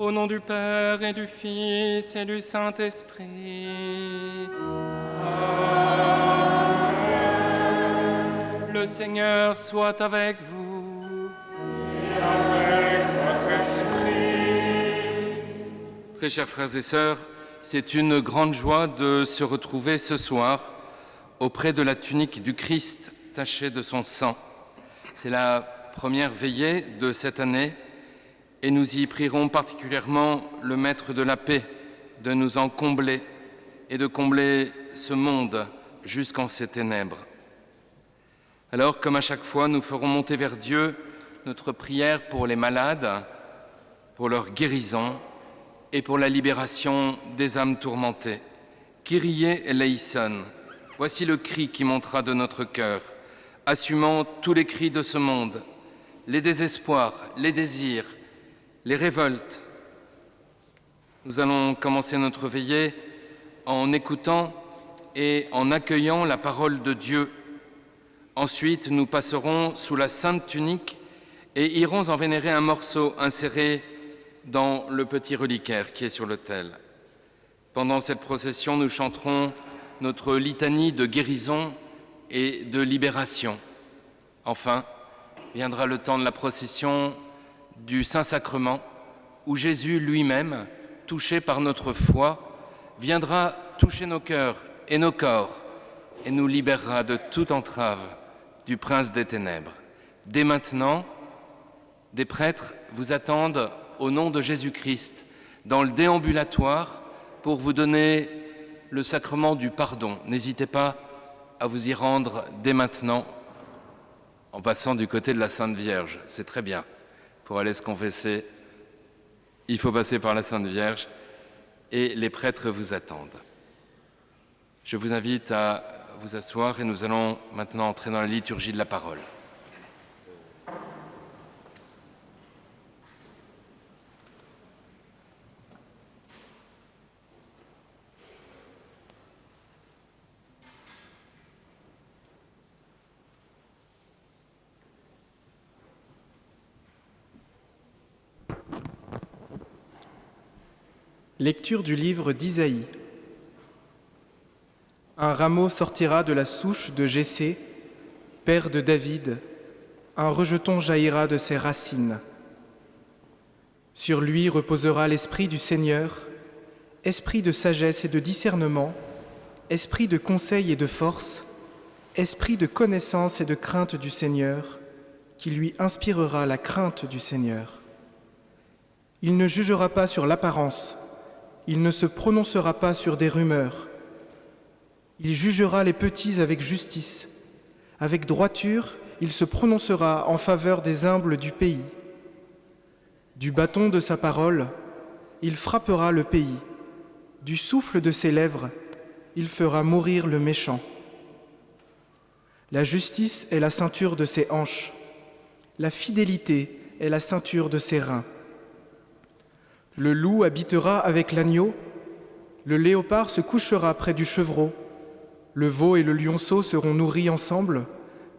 Au nom du Père et du Fils et du Saint-Esprit. Amen. Le Seigneur soit avec vous. Et avec votre esprit. Très chers frères et sœurs, c'est une grande joie de se retrouver ce soir auprès de la tunique du Christ tachée de son sang. C'est la première veillée de cette année et nous y prierons particulièrement le Maître de la paix de nous en combler et de combler ce monde jusqu'en ses ténèbres. Alors, comme à chaque fois, nous ferons monter vers Dieu notre prière pour les malades, pour leur guérison et pour la libération des âmes tourmentées. Kyrie eleison, voici le cri qui montera de notre cœur, assumant tous les cris de ce monde, les désespoirs, les désirs, les révoltes. Nous allons commencer notre veillée en écoutant et en accueillant la parole de Dieu. Ensuite, nous passerons sous la sainte tunique et irons en vénérer un morceau inséré dans le petit reliquaire qui est sur l'autel. Pendant cette procession, nous chanterons notre litanie de guérison et de libération. Enfin, viendra le temps de la procession du Saint-Sacrement, où Jésus lui-même, touché par notre foi, viendra toucher nos cœurs et nos corps et nous libérera de toute entrave du prince des ténèbres. Dès maintenant, des prêtres vous attendent au nom de Jésus-Christ dans le déambulatoire pour vous donner le sacrement du pardon. N'hésitez pas à vous y rendre dès maintenant en passant du côté de la Sainte Vierge. C'est très bien. Pour aller se confesser, il faut passer par la Sainte Vierge et les prêtres vous attendent. Je vous invite à vous asseoir et nous allons maintenant entrer dans la liturgie de la parole. Lecture du livre d'Isaïe. Un rameau sortira de la souche de Jessé, père de David, un rejeton jaillira de ses racines. Sur lui reposera l'esprit du Seigneur, esprit de sagesse et de discernement, esprit de conseil et de force, esprit de connaissance et de crainte du Seigneur, qui lui inspirera la crainte du Seigneur. Il ne jugera pas sur l'apparence, il ne se prononcera pas sur des rumeurs. Il jugera les petits avec justice. Avec droiture, il se prononcera en faveur des humbles du pays. Du bâton de sa parole, il frappera le pays. Du souffle de ses lèvres, il fera mourir le méchant. La justice est la ceinture de ses hanches. La fidélité est la ceinture de ses reins. Le loup habitera avec l'agneau, le léopard se couchera près du chevreau, le veau et le lionceau seront nourris ensemble,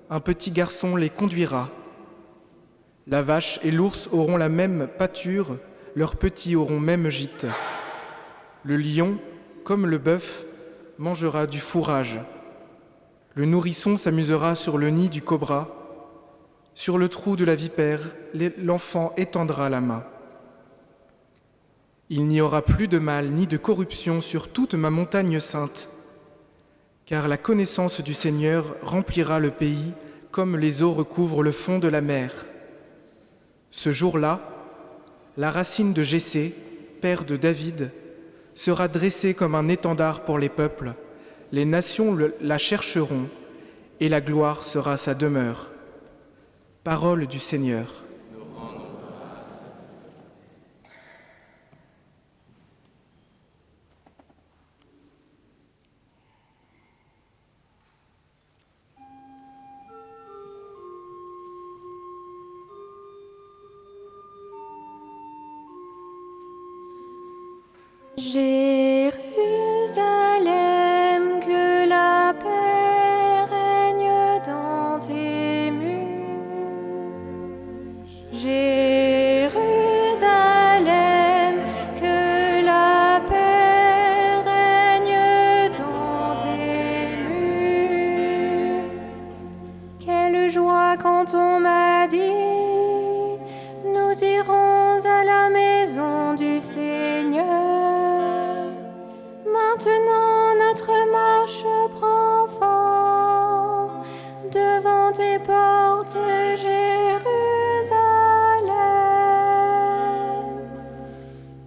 un petit garçon les conduira. La vache et l'ours auront la même pâture, leurs petits auront même gîte. Le lion, comme le bœuf, mangera du fourrage. Le nourrisson s'amusera sur le nid du cobra. Sur le trou de la vipère, l'enfant étendra la main. Il n'y aura plus de mal ni de corruption sur toute ma montagne sainte, car la connaissance du Seigneur remplira le pays comme les eaux recouvrent le fond de la mer. Ce jour-là, la racine de Jessé, père de David, sera dressée comme un étendard pour les peuples. Les nations la chercheront et la gloire sera sa demeure. Parole du Seigneur. Jérusalem, que la paix règne dans tes murs. Jérusalem, quand on m'a dit, nous irons à la maison du Seigneur. Maintenant notre marche prend forme devant tes portes, Jérusalem.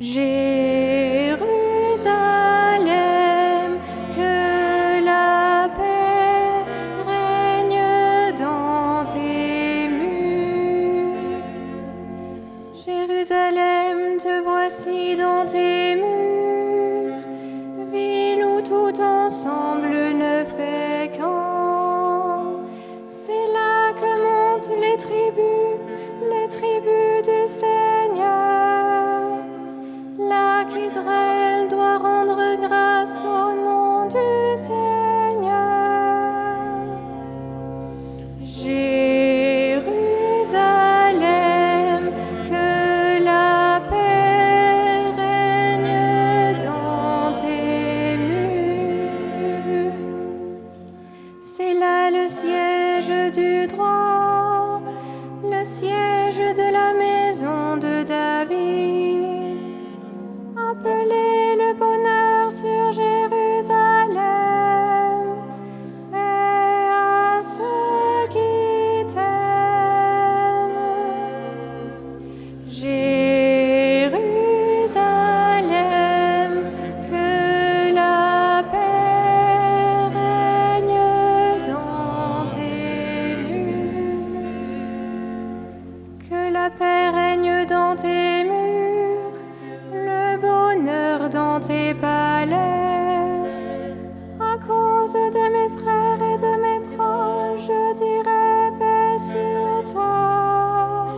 Jérusalem, que la paix règne dans tes murs. Jérusalem, te voici dans tes murs, ville où tout ensemble ne fait qu'un. C'est là que montent les tribus du Seigneur. Là qu'Israël doit rendre grâce au nom du Seigneur. Jérusalem, que la paix règne dans tes murs. C'est là le siège du droit, le siège de la maison de David. Appelez le bonheur sur Jérusalem, et à ceux qui t'aiment. Jérusalem, que la paix règne dans tes murs. Que la paix règne dans tes murs, le bonheur dans tes palais. À cause de mes frères et de mes proches, je dirai paix sur toi.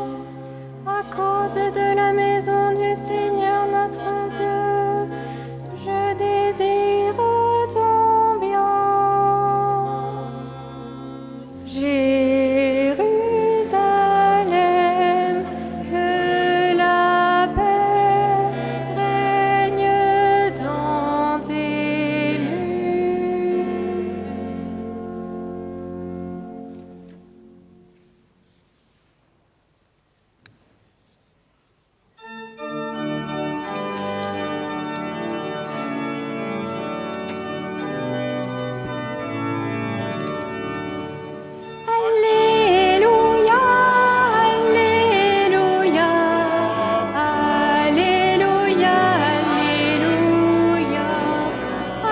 À cause de la maison du Seigneur notre Dieu, je désire ton bien. Jérusalem, que la paix règne dans tes murs. Alléluia, Alléluia, Alléluia, Alléluia,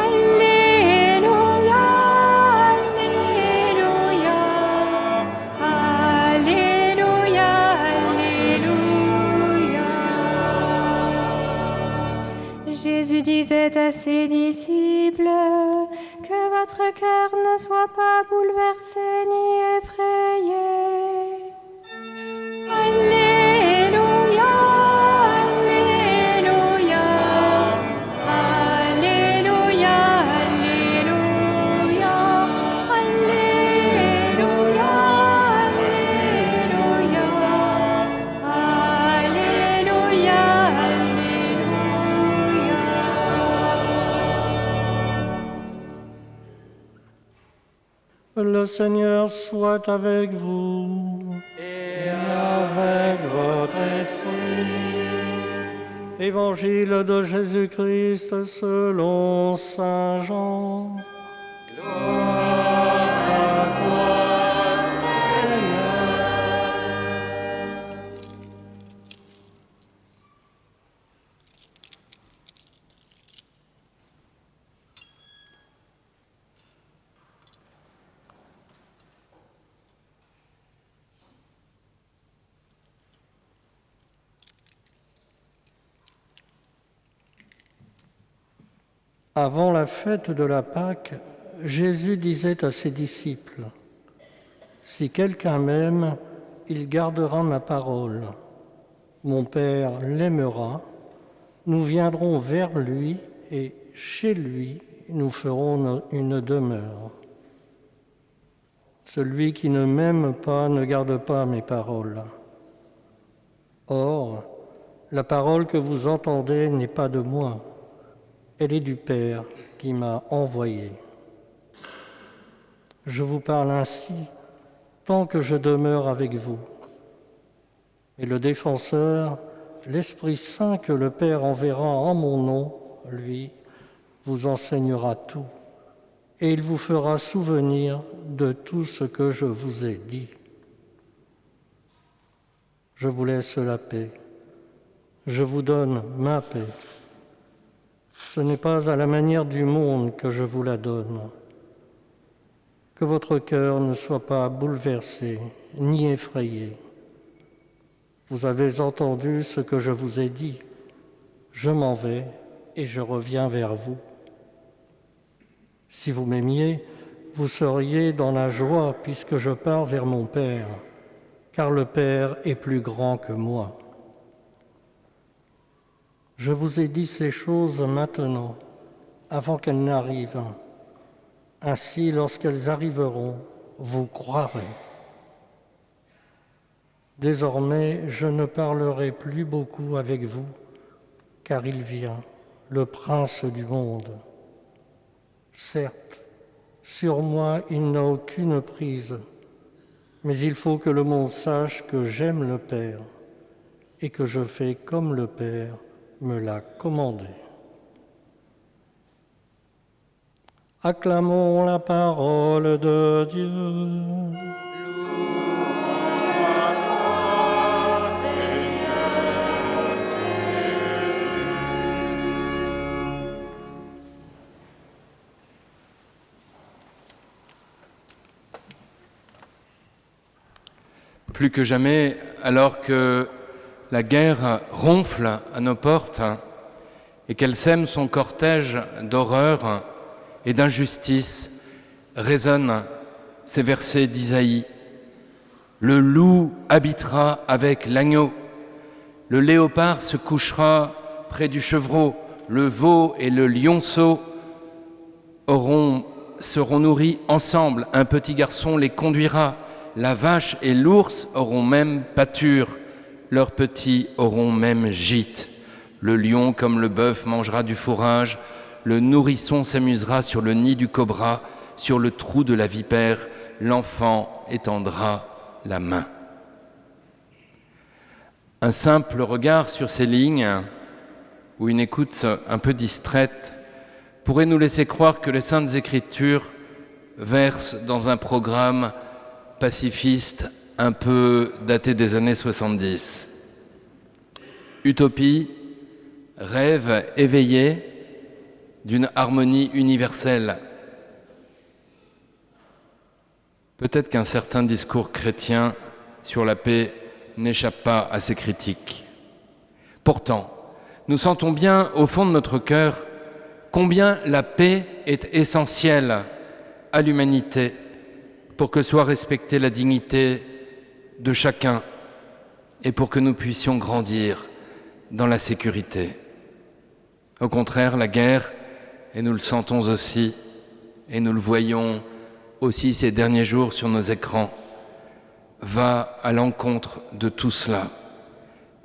Alléluia, Alléluia, Alléluia, Alléluia. Jésus disait à ses disciples, que votre cœur ne soit pas bouleversé ni effrayé. Alléluia, Alléluia, Alléluia, Alléluia, Alléluia, Alléluia, Alléluia. Le Seigneur soit avec vous et avec votre esprit. Évangile de Jésus-Christ selon Saint Jean. Gloire à toi, Seigneur. Avant la fête de la Pâque, Jésus disait à ses disciples, « Si quelqu'un m'aime, il gardera ma parole. Mon Père l'aimera, nous viendrons vers lui et chez lui nous ferons une demeure. Celui qui ne m'aime pas ne garde pas mes paroles. Or, la parole que vous entendez n'est pas de moi, elle est du Père qui m'a envoyé. Je vous parle ainsi tant que je demeure avec vous. Et le défenseur, l'Esprit Saint que le Père enverra en mon nom, lui, vous enseignera tout, et il vous fera souvenir de tout ce que je vous ai dit. Je vous laisse la paix. Je vous donne ma paix. Ce n'est pas à la manière du monde que je vous la donne. Que votre cœur ne soit pas bouleversé ni effrayé. Vous avez entendu ce que je vous ai dit. Je m'en vais et je reviens vers vous. Si vous m'aimiez, vous seriez dans la joie puisque je pars vers mon Père, car le Père est plus grand que moi. Je vous ai dit ces choses maintenant, avant qu'elles n'arrivent. Ainsi, lorsqu'elles arriveront, vous croirez. Désormais, je ne parlerai plus beaucoup avec vous, car il vient, le Prince du monde. Certes, sur moi, il n'a aucune prise, mais il faut que le monde sache que j'aime le Père et que je fais comme le Père me l'a commandé. Acclamons la parole de Dieu. Plus que jamais, alors que la guerre ronfle à nos portes et qu'elle sème son cortège d'horreur et d'injustice, résonnent ces versets d'Isaïe. Le loup habitera avec l'agneau, le léopard se couchera près du chevreau, le veau et le lionceau seront nourris ensemble, un petit garçon les conduira, la vache et l'ours auront même pâture, leurs petits auront même gîte. Le lion comme le bœuf mangera du fourrage, le nourrisson s'amusera sur le nid du cobra, sur le trou de la vipère, l'enfant étendra la main. Un simple regard sur ces lignes, ou une écoute un peu distraite, pourrait nous laisser croire que les Saintes Écritures versent dans un programme pacifiste un peu daté des années 70. Utopie, rêve éveillé d'une harmonie universelle. Peut-être qu'un certain discours chrétien sur la paix n'échappe pas à ces critiques. Pourtant, nous sentons bien au fond de notre cœur combien la paix est essentielle à l'humanité pour que soit respectée la dignité de chacun et pour que nous puissions grandir dans la sécurité. Au contraire, la guerre, et nous le sentons aussi, et nous le voyons aussi ces derniers jours sur nos écrans, va à l'encontre de tout cela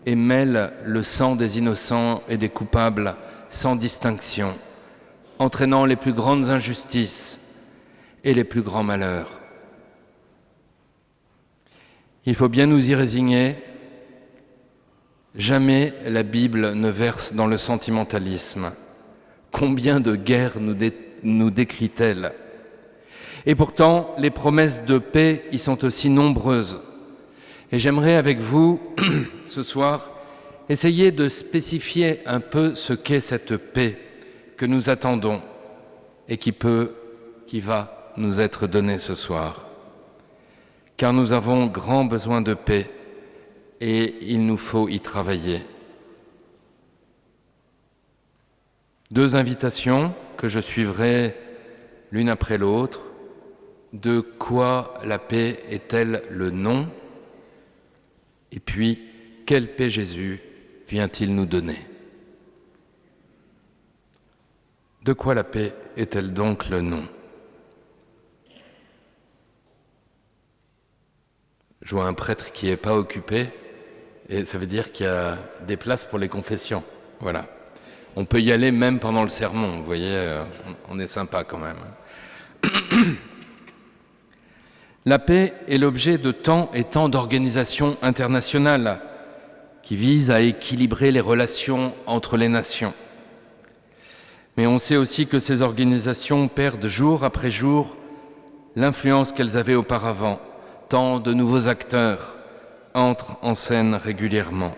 et mêle le sang des innocents et des coupables sans distinction, entraînant les plus grandes injustices et les plus grands malheurs. Il faut bien nous y résigner. Jamais la Bible ne verse dans le sentimentalisme. Combien de guerres nous décrit-elle ? Et pourtant, les promesses de paix y sont aussi nombreuses. Et j'aimerais avec vous, ce soir, essayer de spécifier un peu ce qu'est cette paix que nous attendons et qui va nous être donnée ce soir. Car nous avons grand besoin de paix et il nous faut y travailler. Deux invitations que je suivrai l'une après l'autre. De quoi la paix est-elle le nom ? Et puis, quelle paix Jésus vient-il nous donner ? De quoi la paix est-elle donc le nom ? Je vois un prêtre qui n'est pas occupé, et ça veut dire qu'il y a des places pour les confessions. Voilà. On peut y aller même pendant le sermon, vous voyez, on est sympa quand même. La paix est l'objet de tant et tant d'organisations internationales qui visent à équilibrer les relations entre les nations. Mais on sait aussi que ces organisations perdent jour après jour l'influence qu'elles avaient auparavant. Tant de nouveaux acteurs entrent en scène régulièrement.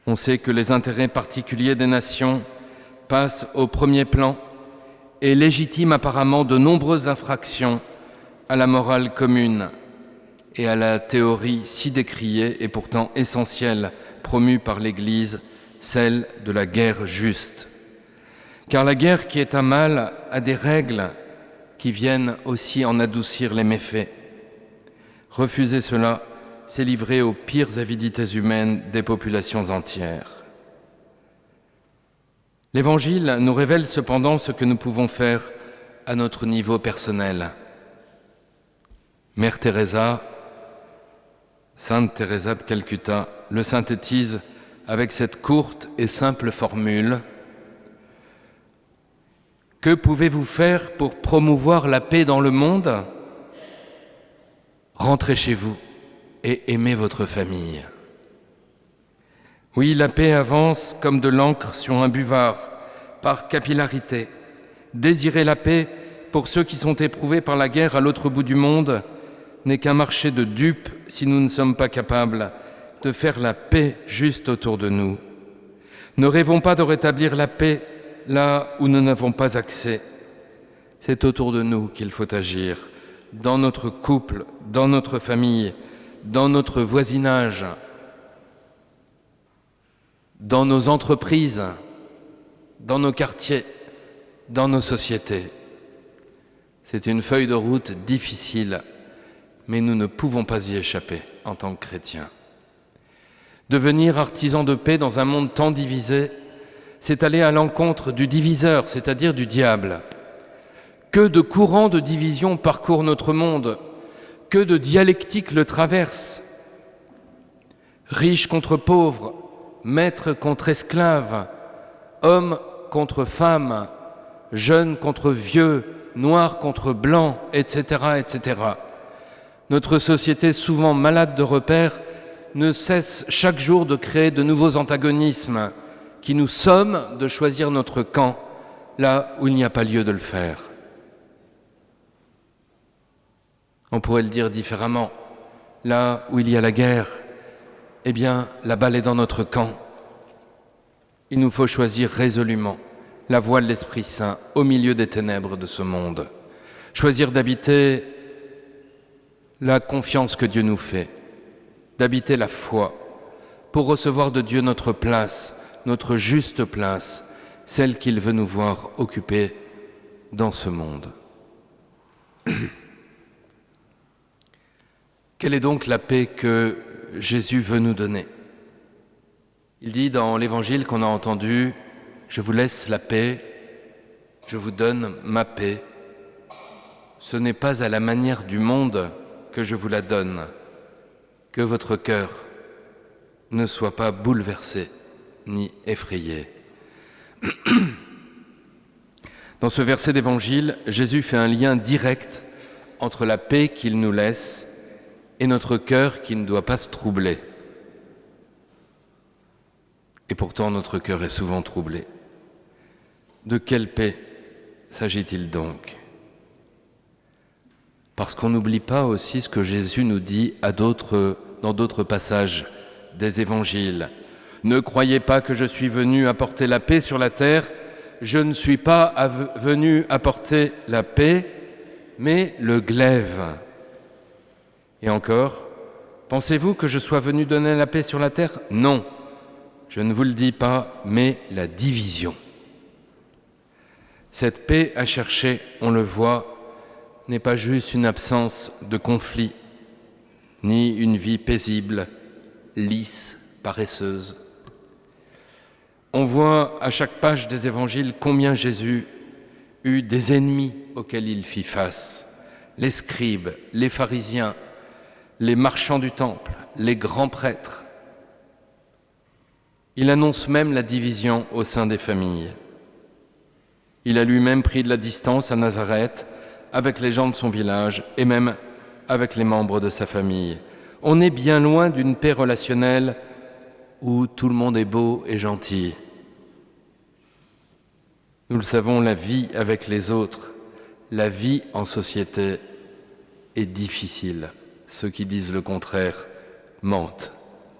On sait que les intérêts particuliers des nations passent au premier plan et légitiment apparemment de nombreuses infractions à la morale commune et à la théorie si décriée et pourtant essentielle promue par l'Église, celle de la guerre juste. Car la guerre qui est un mal a des règles qui viennent aussi en adoucir les méfaits. Refuser cela, c'est livrer aux pires avidités humaines des populations entières. L'Évangile nous révèle cependant ce que nous pouvons faire à notre niveau personnel. Mère Teresa, Sainte Teresa de Calcutta, le synthétise avec cette courte et simple formule. Que pouvez-vous faire pour promouvoir la paix dans le monde ? Rentrez chez vous et aimez votre famille. Oui, la paix avance comme de l'encre sur un buvard, par capillarité. Désirer la paix pour ceux qui sont éprouvés par la guerre à l'autre bout du monde n'est qu'un marché de dupes si nous ne sommes pas capables de faire la paix juste autour de nous. Ne rêvons pas de rétablir la paix là où nous n'avons pas accès. C'est autour de nous qu'il faut agir, dans notre couple, dans notre famille, dans notre voisinage, dans nos entreprises, dans nos quartiers, dans nos sociétés. C'est une feuille de route difficile, mais nous ne pouvons pas y échapper en tant que chrétiens. Devenir artisan de paix dans un monde tant divisé, c'est aller à l'encontre du diviseur, c'est-à-dire du diable. Que de courants de division parcourent notre monde, que de dialectiques le traversent. Riches contre pauvres, maîtres contre esclaves, hommes contre femmes, jeunes contre vieux, noirs contre blancs, etc., etc. Notre société, souvent malade de repères, ne cesse chaque jour de créer de nouveaux antagonismes qui nous somment de choisir notre camp là où il n'y a pas lieu de le faire. On pourrait le dire différemment. Là où il y a la guerre, eh bien, la balle est dans notre camp. Il nous faut choisir résolument la voie de l'Esprit Saint au milieu des ténèbres de ce monde. Choisir d'habiter la confiance que Dieu nous fait, d'habiter la foi, pour recevoir de Dieu notre place, notre juste place, celle qu'il veut nous voir occuper dans ce monde. Quelle est donc la paix que Jésus veut nous donner ? Il dit dans l'Évangile qu'on a entendu, « Je vous laisse la paix, je vous donne ma paix. Ce n'est pas à la manière du monde que je vous la donne, que votre cœur ne soit pas bouleversé ni effrayé. » Dans ce verset d'Évangile, Jésus fait un lien direct entre la paix qu'il nous laisse et notre cœur qui ne doit pas se troubler. Et pourtant, notre cœur est souvent troublé. De quelle paix s'agit-il donc ? Parce qu'on n'oublie pas aussi ce que Jésus nous dit dans d'autres passages des évangiles. « Ne croyez pas que je suis venu apporter la paix sur la terre. Je ne suis pas venu apporter la paix, mais le glaive. » Et encore, « Pensez-vous que je sois venu donner la paix sur la terre ? Non, je ne vous le dis pas, mais la division. » Cette paix à chercher, on le voit, n'est pas juste une absence de conflit, ni une vie paisible, lisse, paresseuse. On voit à chaque page des évangiles combien Jésus eut des ennemis auxquels il fit face. Les scribes, les pharisiens, les marchands du temple, les grands prêtres. Il annonce même la division au sein des familles. Il a lui-même pris de la distance à Nazareth avec les gens de son village et même avec les membres de sa famille. On est bien loin d'une paix relationnelle où tout le monde est beau et gentil. Nous le savons, la vie avec les autres, la vie en société est difficile. Ceux qui disent le contraire mentent.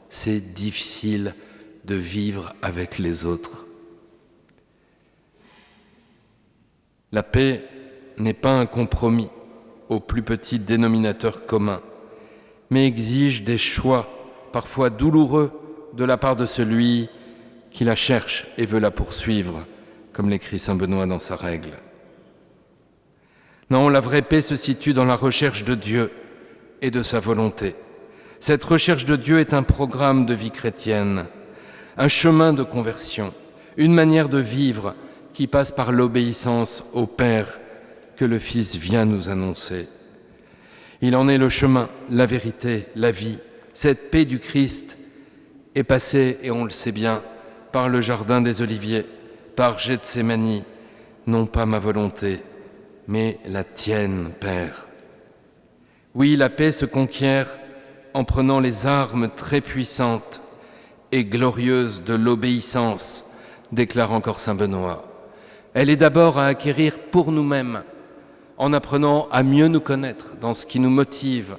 C'est difficile de vivre avec les autres. La paix n'est pas un compromis au plus petit dénominateur commun, mais exige des choix, parfois douloureux, de la part de celui qui la cherche et veut la poursuivre, comme l'écrit saint Benoît dans sa règle. Non, la vraie paix se situe dans la recherche de Dieu et de sa volonté. Cette recherche de Dieu est un programme de vie chrétienne, un chemin de conversion, une manière de vivre qui passe par l'obéissance au Père que le Fils vient nous annoncer. Il en est le chemin, la vérité, la vie. Cette paix du Christ est passée, et on le sait bien, par le jardin des Oliviers, par Gethsémani, non pas ma volonté, mais la tienne, Père. Oui, la paix se conquiert en prenant les armes très puissantes et glorieuses de l'obéissance, déclare encore saint Benoît. Elle est d'abord à acquérir pour nous-mêmes, en apprenant à mieux nous connaître dans ce qui nous motive,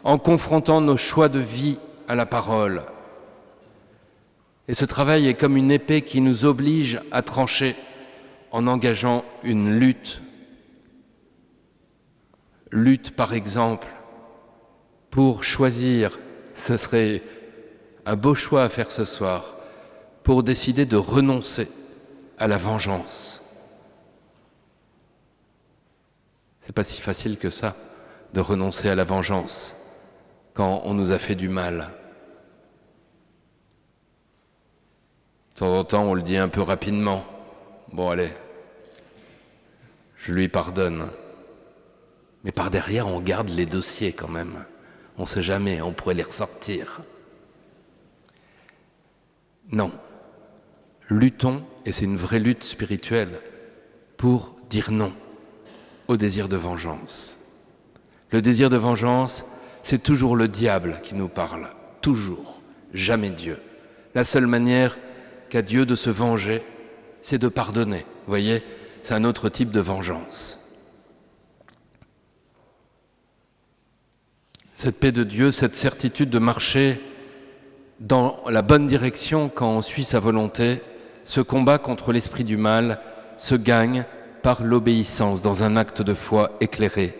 en confrontant nos choix de vie à la parole. Et ce travail est comme une épée qui nous oblige à trancher en engageant une lutte. Lutte, par exemple, pour choisir, ce serait un beau choix à faire ce soir, pour décider de renoncer à la vengeance. C'est pas si facile que ça, de renoncer à la vengeance quand on nous a fait du mal. De temps en temps, on le dit un peu rapidement. Bon, allez, je lui pardonne. Mais par derrière, on garde les dossiers quand même. On ne sait jamais, on pourrait les ressortir. Non. Luttons, et c'est une vraie lutte spirituelle, pour dire non au désir de vengeance. Le désir de vengeance, c'est toujours le diable qui nous parle. Toujours. Jamais Dieu. La seule manière qu'a Dieu de se venger, c'est de pardonner. Vous voyez, c'est un autre type de vengeance. Cette paix de Dieu, cette certitude de marcher dans la bonne direction quand on suit sa volonté, ce combat contre l'esprit du mal se gagne par l'obéissance dans un acte de foi éclairé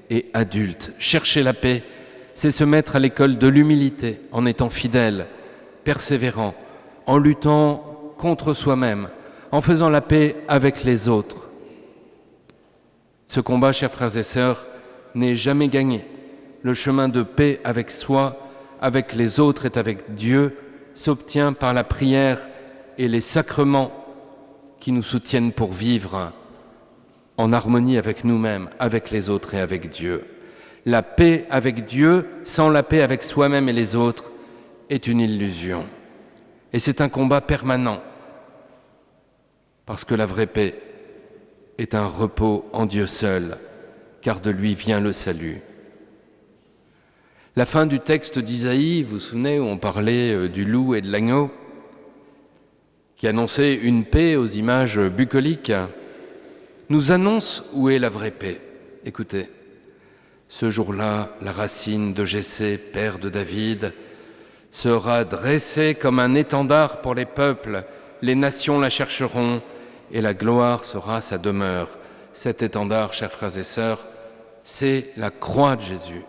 et adulte. Chercher la paix, c'est se mettre à l'école de l'humilité en étant fidèle, persévérant, en luttant contre soi-même, en faisant la paix avec les autres. Ce combat, chers frères et sœurs, n'est jamais gagné. Le chemin de paix avec soi, avec les autres et avec Dieu s'obtient par la prière et les sacrements qui nous soutiennent pour vivre en harmonie avec nous-mêmes, avec les autres et avec Dieu. La paix avec Dieu, sans la paix avec soi-même et les autres, est une illusion. Et c'est un combat permanent, parce que la vraie paix est un repos en Dieu seul, car de lui vient le salut. La fin du texte d'Isaïe, vous vous souvenez, où on parlait du loup et de l'agneau, qui annonçait une paix aux images bucoliques, nous annonce où est la vraie paix. Écoutez, ce jour-là, la racine de Jessé, père de David, sera dressée comme un étendard pour les peuples, les nations la chercheront et la gloire sera sa demeure. Cet étendard, chers frères et sœurs, c'est la croix de Jésus.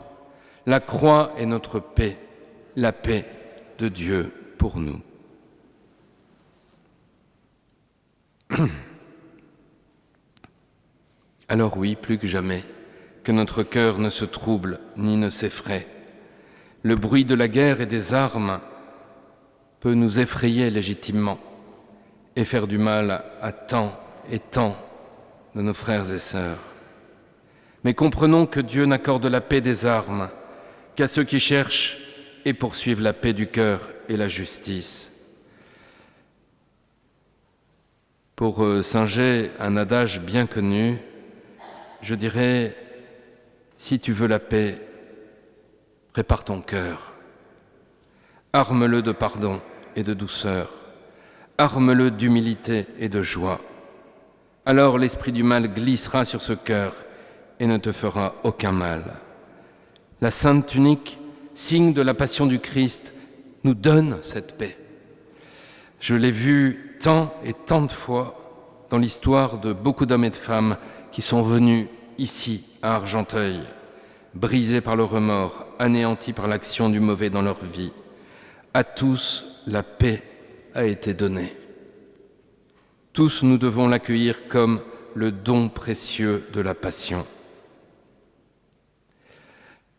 La croix est notre paix, la paix de Dieu pour nous. Alors oui, plus que jamais, que notre cœur ne se trouble ni ne s'effraie. Le bruit de la guerre et des armes peut nous effrayer légitimement et faire du mal à tant et tant de nos frères et sœurs. Mais comprenons que Dieu n'accorde la paix des armes qu'à ceux qui cherchent et poursuivent la paix du cœur et la justice. Pour Saint Gé, un adage bien connu, je dirais, si tu veux la paix, prépare ton cœur. Arme-le de pardon et de douceur. Arme-le d'humilité et de joie. Alors l'esprit du mal glissera sur ce cœur et ne te fera aucun mal. La sainte tunique, signe de la passion du Christ, nous donne cette paix. Je l'ai vu tant et tant de fois dans l'histoire de beaucoup d'hommes et de femmes qui sont venus ici, à Argenteuil, brisés par le remords, anéantis par l'action du mauvais dans leur vie. À tous, la paix a été donnée. Tous, nous devons l'accueillir comme le don précieux de la passion.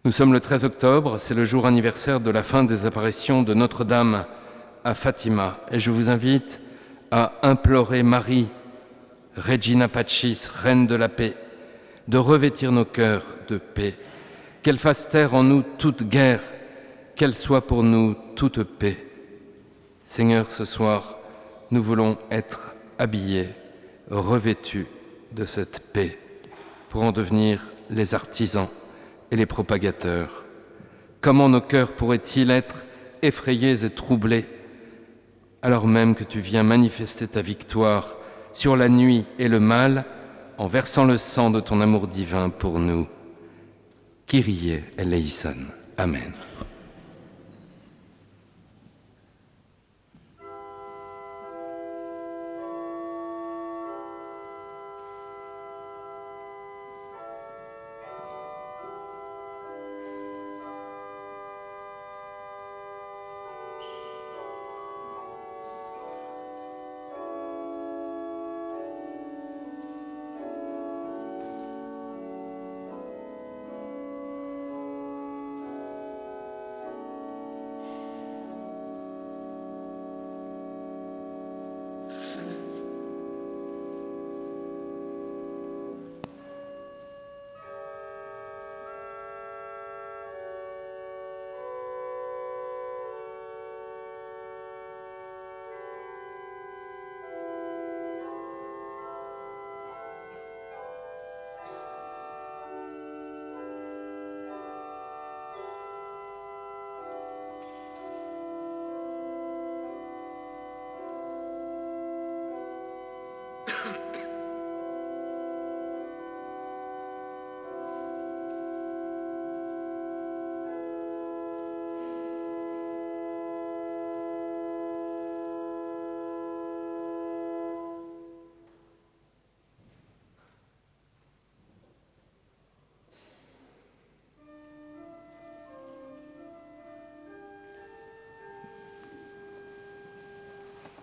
Nous sommes le 13 octobre, c'est le jour anniversaire de la fin des apparitions de Notre-Dame à Fatima. Et je vous invite à implorer Marie, Regina Pacis, Reine de la paix, de revêtir nos cœurs de paix, qu'elle fasse taire en nous toute guerre, qu'elle soit pour nous toute paix. Seigneur, ce soir, nous voulons être habillés, revêtus de cette paix, pour en devenir les artisans et les propagateurs. Comment nos cœurs pourraient-ils être effrayés et troublés, alors même que tu viens manifester ta victoire sur la nuit et le mal, en versant le sang de ton amour divin pour nous. Kyrie eleison. Amen.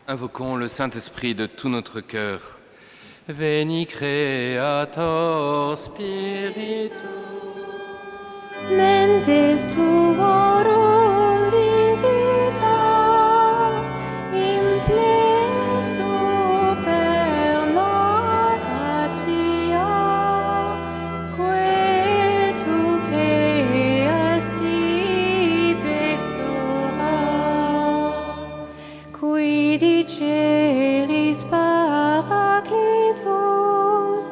Invoquons le Saint-Esprit de tout notre cœur. Veni Creator Spiritus. Mentes tuorum visita, impleso perna gratia, que tu creasti pectora, qui diceris Paracletus,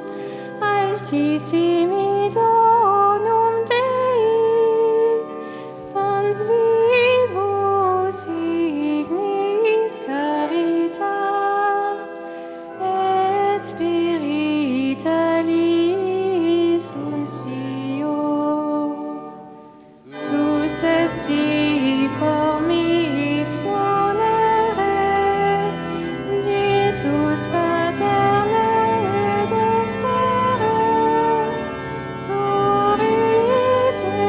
altissimi donum Dei, fons vivus ignis caritas, et spiritualis untio. Luceptiformis ponere, ditus paterne destere, turite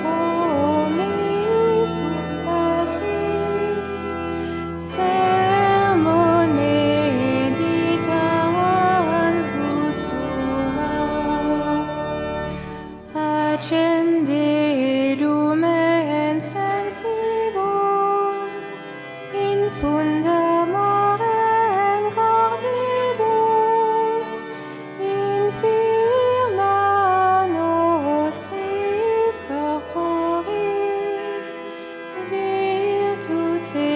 promissum Patris, sermone ditant futura. Accende lumen sensibus, infunda morem cordibus, infirma nostris corporis, virtute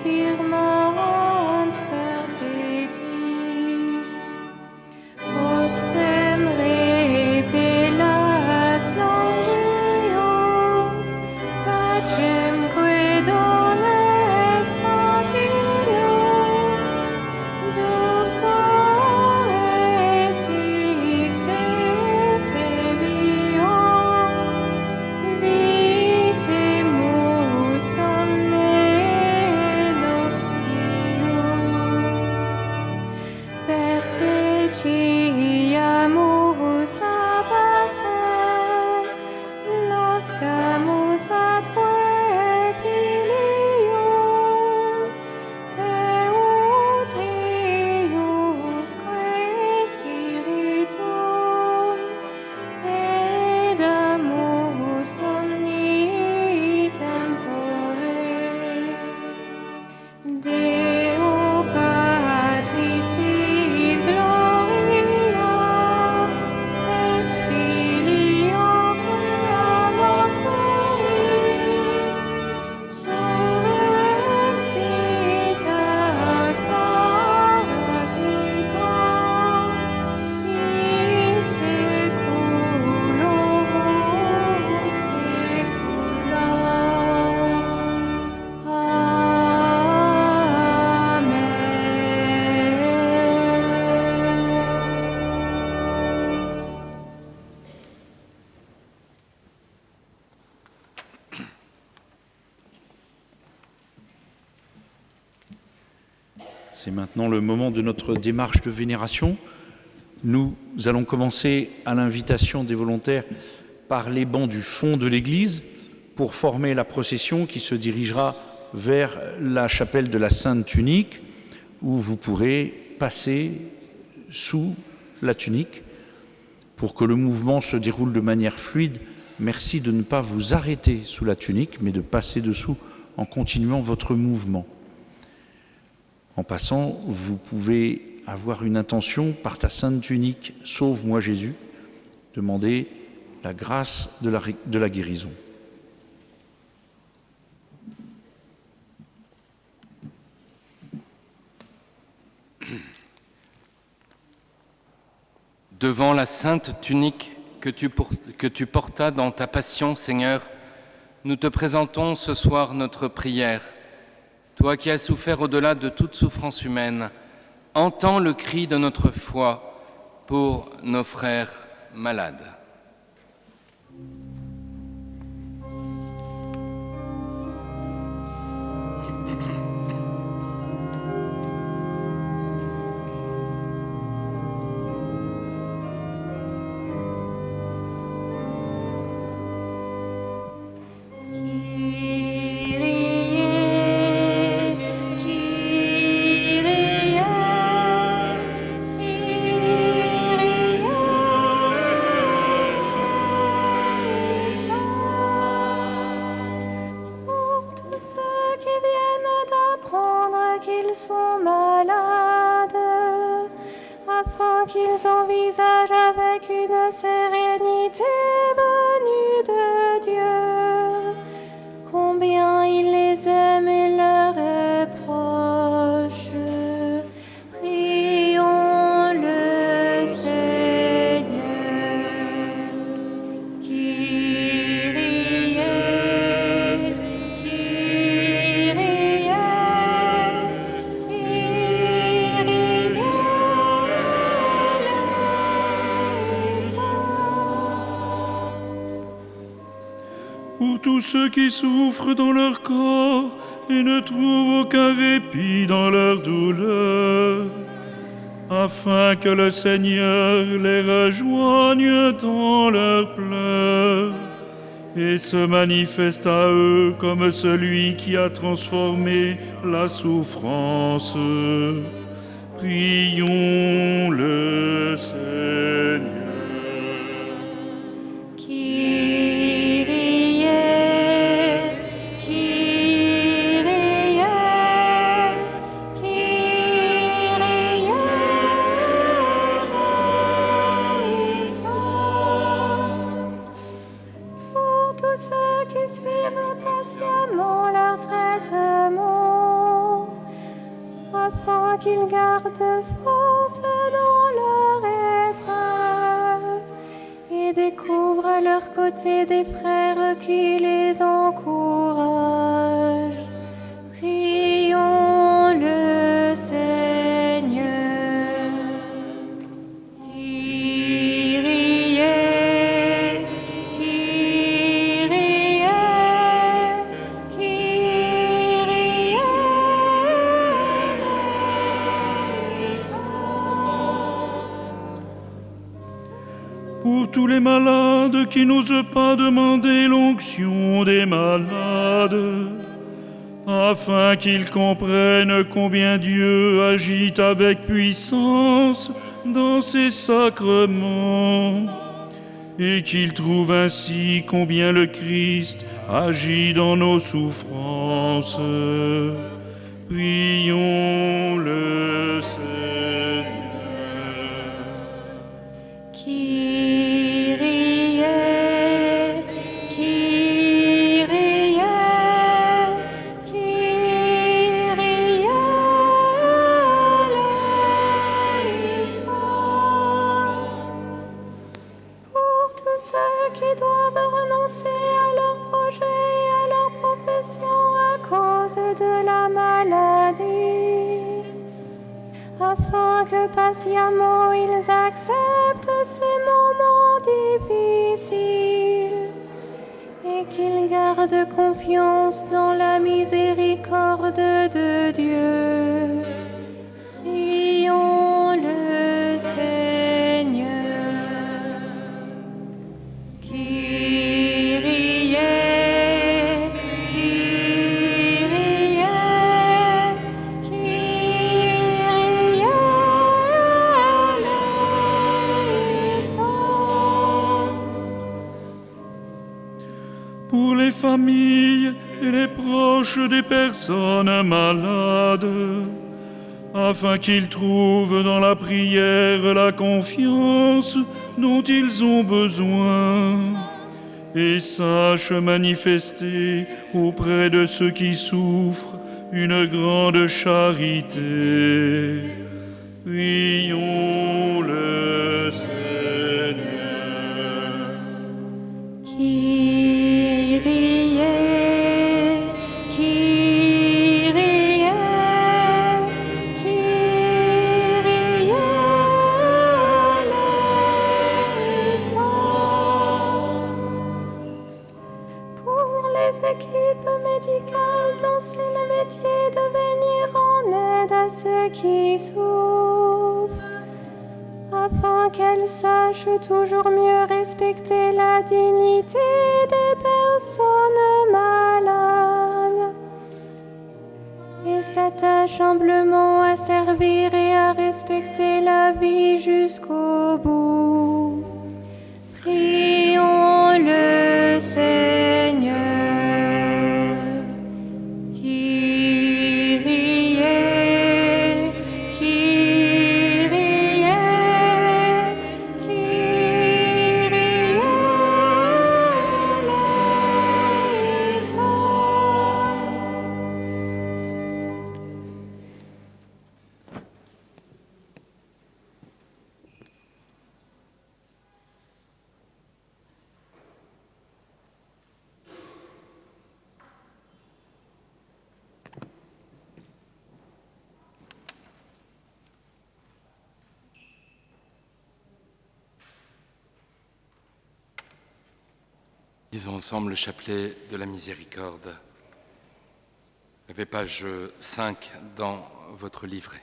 firmant perpeti. Ostrem C'est maintenant le moment de notre démarche de vénération. Nous allons commencer à l'invitation des volontaires par les bancs du fond de l'église pour former la procession qui se dirigera vers la chapelle de la Sainte Tunique, où vous pourrez passer sous la tunique pour que le mouvement se déroule de manière fluide. Merci de ne pas vous arrêter sous la tunique, mais de passer dessous en continuant votre mouvement. En passant, vous pouvez avoir une intention par ta sainte tunique, sauve-moi Jésus, demander la grâce de la guérison. Devant la sainte tunique que tu portas dans ta passion, Seigneur, nous te présentons ce soir notre prière. Toi qui as souffert au-delà de toute souffrance humaine, entends le cri de notre foi pour nos frères malades. Qu'ils envisagent avec une sérénité venue de Dieu combien il les aime et leur est proche. Prions le Seigneur. Kyrie, Kyrie, Kyrie. Pour tous ceux qui souffrent dans leur corps et ne trouvent aucun répit dans leur douleur, afin que le Seigneur les rejoigne dans leurs pleurs et se manifeste à eux comme celui qui a transformé la souffrance. Prions le Seigneur. Qu'ils gardent force dans leur épreuve et découvrent à leur côté des frères qui les encouragent. Prions le Seigneur. Kyrie, Kyrie, Kyrie. Pour tous les malades qui n'osent pas demander l'onction des malades, afin qu'ils comprennent combien Dieu agit avec puissance dans ses sacrements, et qu'ils trouvent ainsi combien le Christ agit dans nos souffrances. Prions le Seigneur. Kyrie, Kyrie, Kyrie eleison. Pour tous ceux qui doivent renoncer à leurs projets et à leur profession à cause de la maladie, afin que patiemment ils acceptent ces moments difficiles et qu'ils gardent confiance dans la miséricorde de Dieu. pour les familles et les proches des personnes malades, afin qu'ils trouvent dans la prière la confiance dont ils ont besoin, et sachent manifester auprès de ceux qui souffrent une grande charité. Prions le Seigneur. Kyrie, Kyrie, Kyrie eleison. Pour les équipes médicales dont c'est le métier de venir en aide à ceux qui souffrent, afin qu'elles sachent toujours mieux respecter la dignité des personnes malades, et s'attachent humblement à servir et à respecter la vie jusqu'au bout. Prions le Seigneur. Lisons ensemble le chapelet de la miséricorde. Avez page 5 dans votre livret.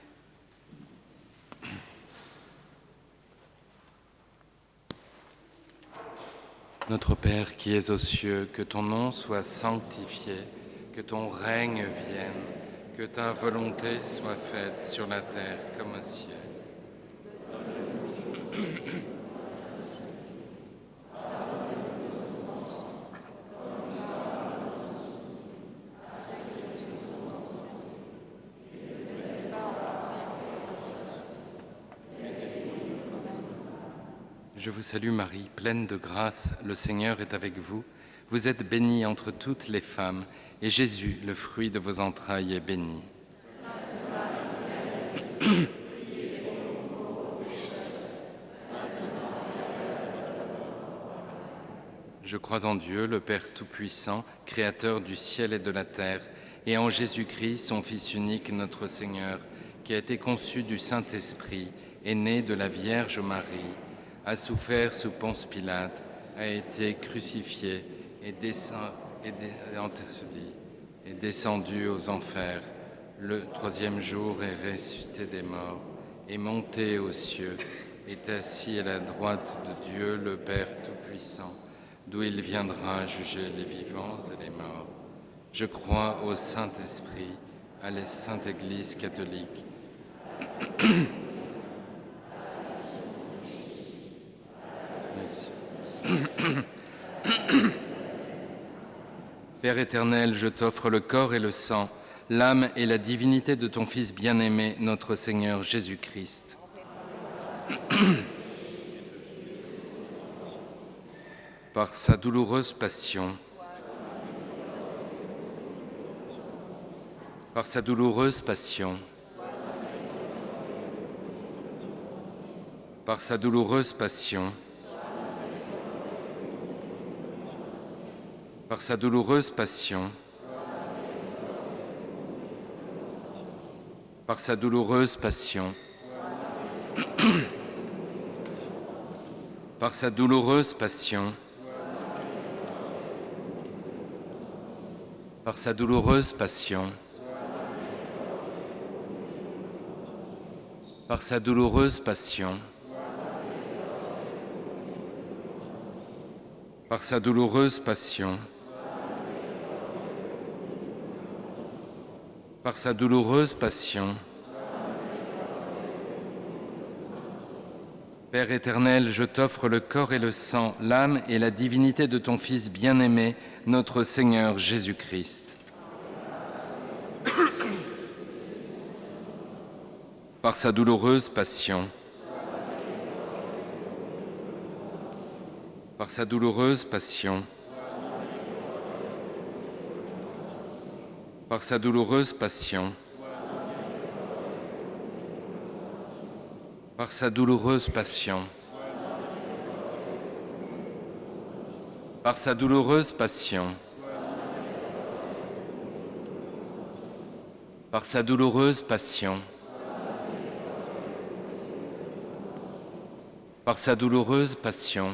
Notre Père qui es aux cieux, que ton nom soit sanctifié, que ton règne vienne, que ta volonté soit faite sur la terre comme au ciel. Je vous salue Marie, pleine de grâce, le Seigneur est avec vous. Vous êtes bénie entre toutes les femmes, et Jésus, le fruit de vos entrailles, est béni. Je crois en Dieu, le Père Tout-Puissant, Créateur du ciel et de la terre, et en Jésus-Christ, son Fils unique, notre Seigneur, qui a été conçu du Saint-Esprit, est né de la Vierge Marie, a souffert sous Ponce Pilate, a été crucifié et descendu aux enfers. Le troisième jour est ressuscité des morts, est monté aux cieux, est assis à la droite de Dieu, le Père Tout-Puissant, d'où il viendra juger les vivants et les morts. Je crois au Saint-Esprit, à la Sainte Église catholique. Père éternel, je t'offre le corps et le sang, l'âme et la divinité de ton Fils bien-aimé, notre Seigneur Jésus-Christ. Par sa douloureuse passion, par sa douloureuse passion, par sa douloureuse passion, par sa douloureuse passion, par sa douloureuse passion, par sa douloureuse passion, par sa douloureuse passion, par sa douloureuse passion, par sa douloureuse passion, par sa douloureuse passion, Père éternel, je t'offre le corps et le sang, l'âme et la divinité de ton Fils bien-aimé, notre Seigneur Jésus-Christ. Par sa douloureuse passion, par sa douloureuse passion, par sa douloureuse passion, par sa douloureuse passion, par sa douloureuse passion, par sa douloureuse passion, par sa douloureuse passion,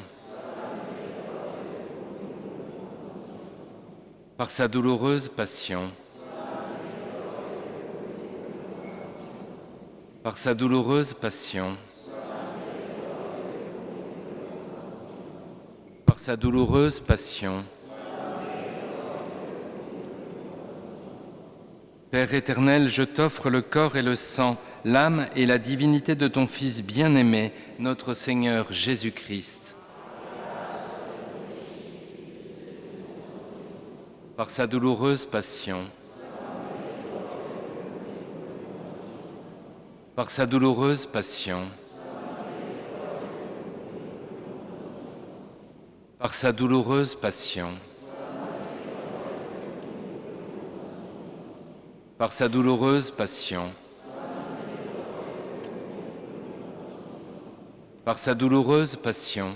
par sa douloureuse passion, par sa douloureuse passion, par sa douloureuse passion. Père éternel, je t'offre le corps et le sang, l'âme et la divinité de ton Fils bien-aimé, notre Seigneur Jésus-Christ. Par sa douloureuse passion, par sa douloureuse passion, par sa douloureuse passion, par sa douloureuse passion, par sa douloureuse passion,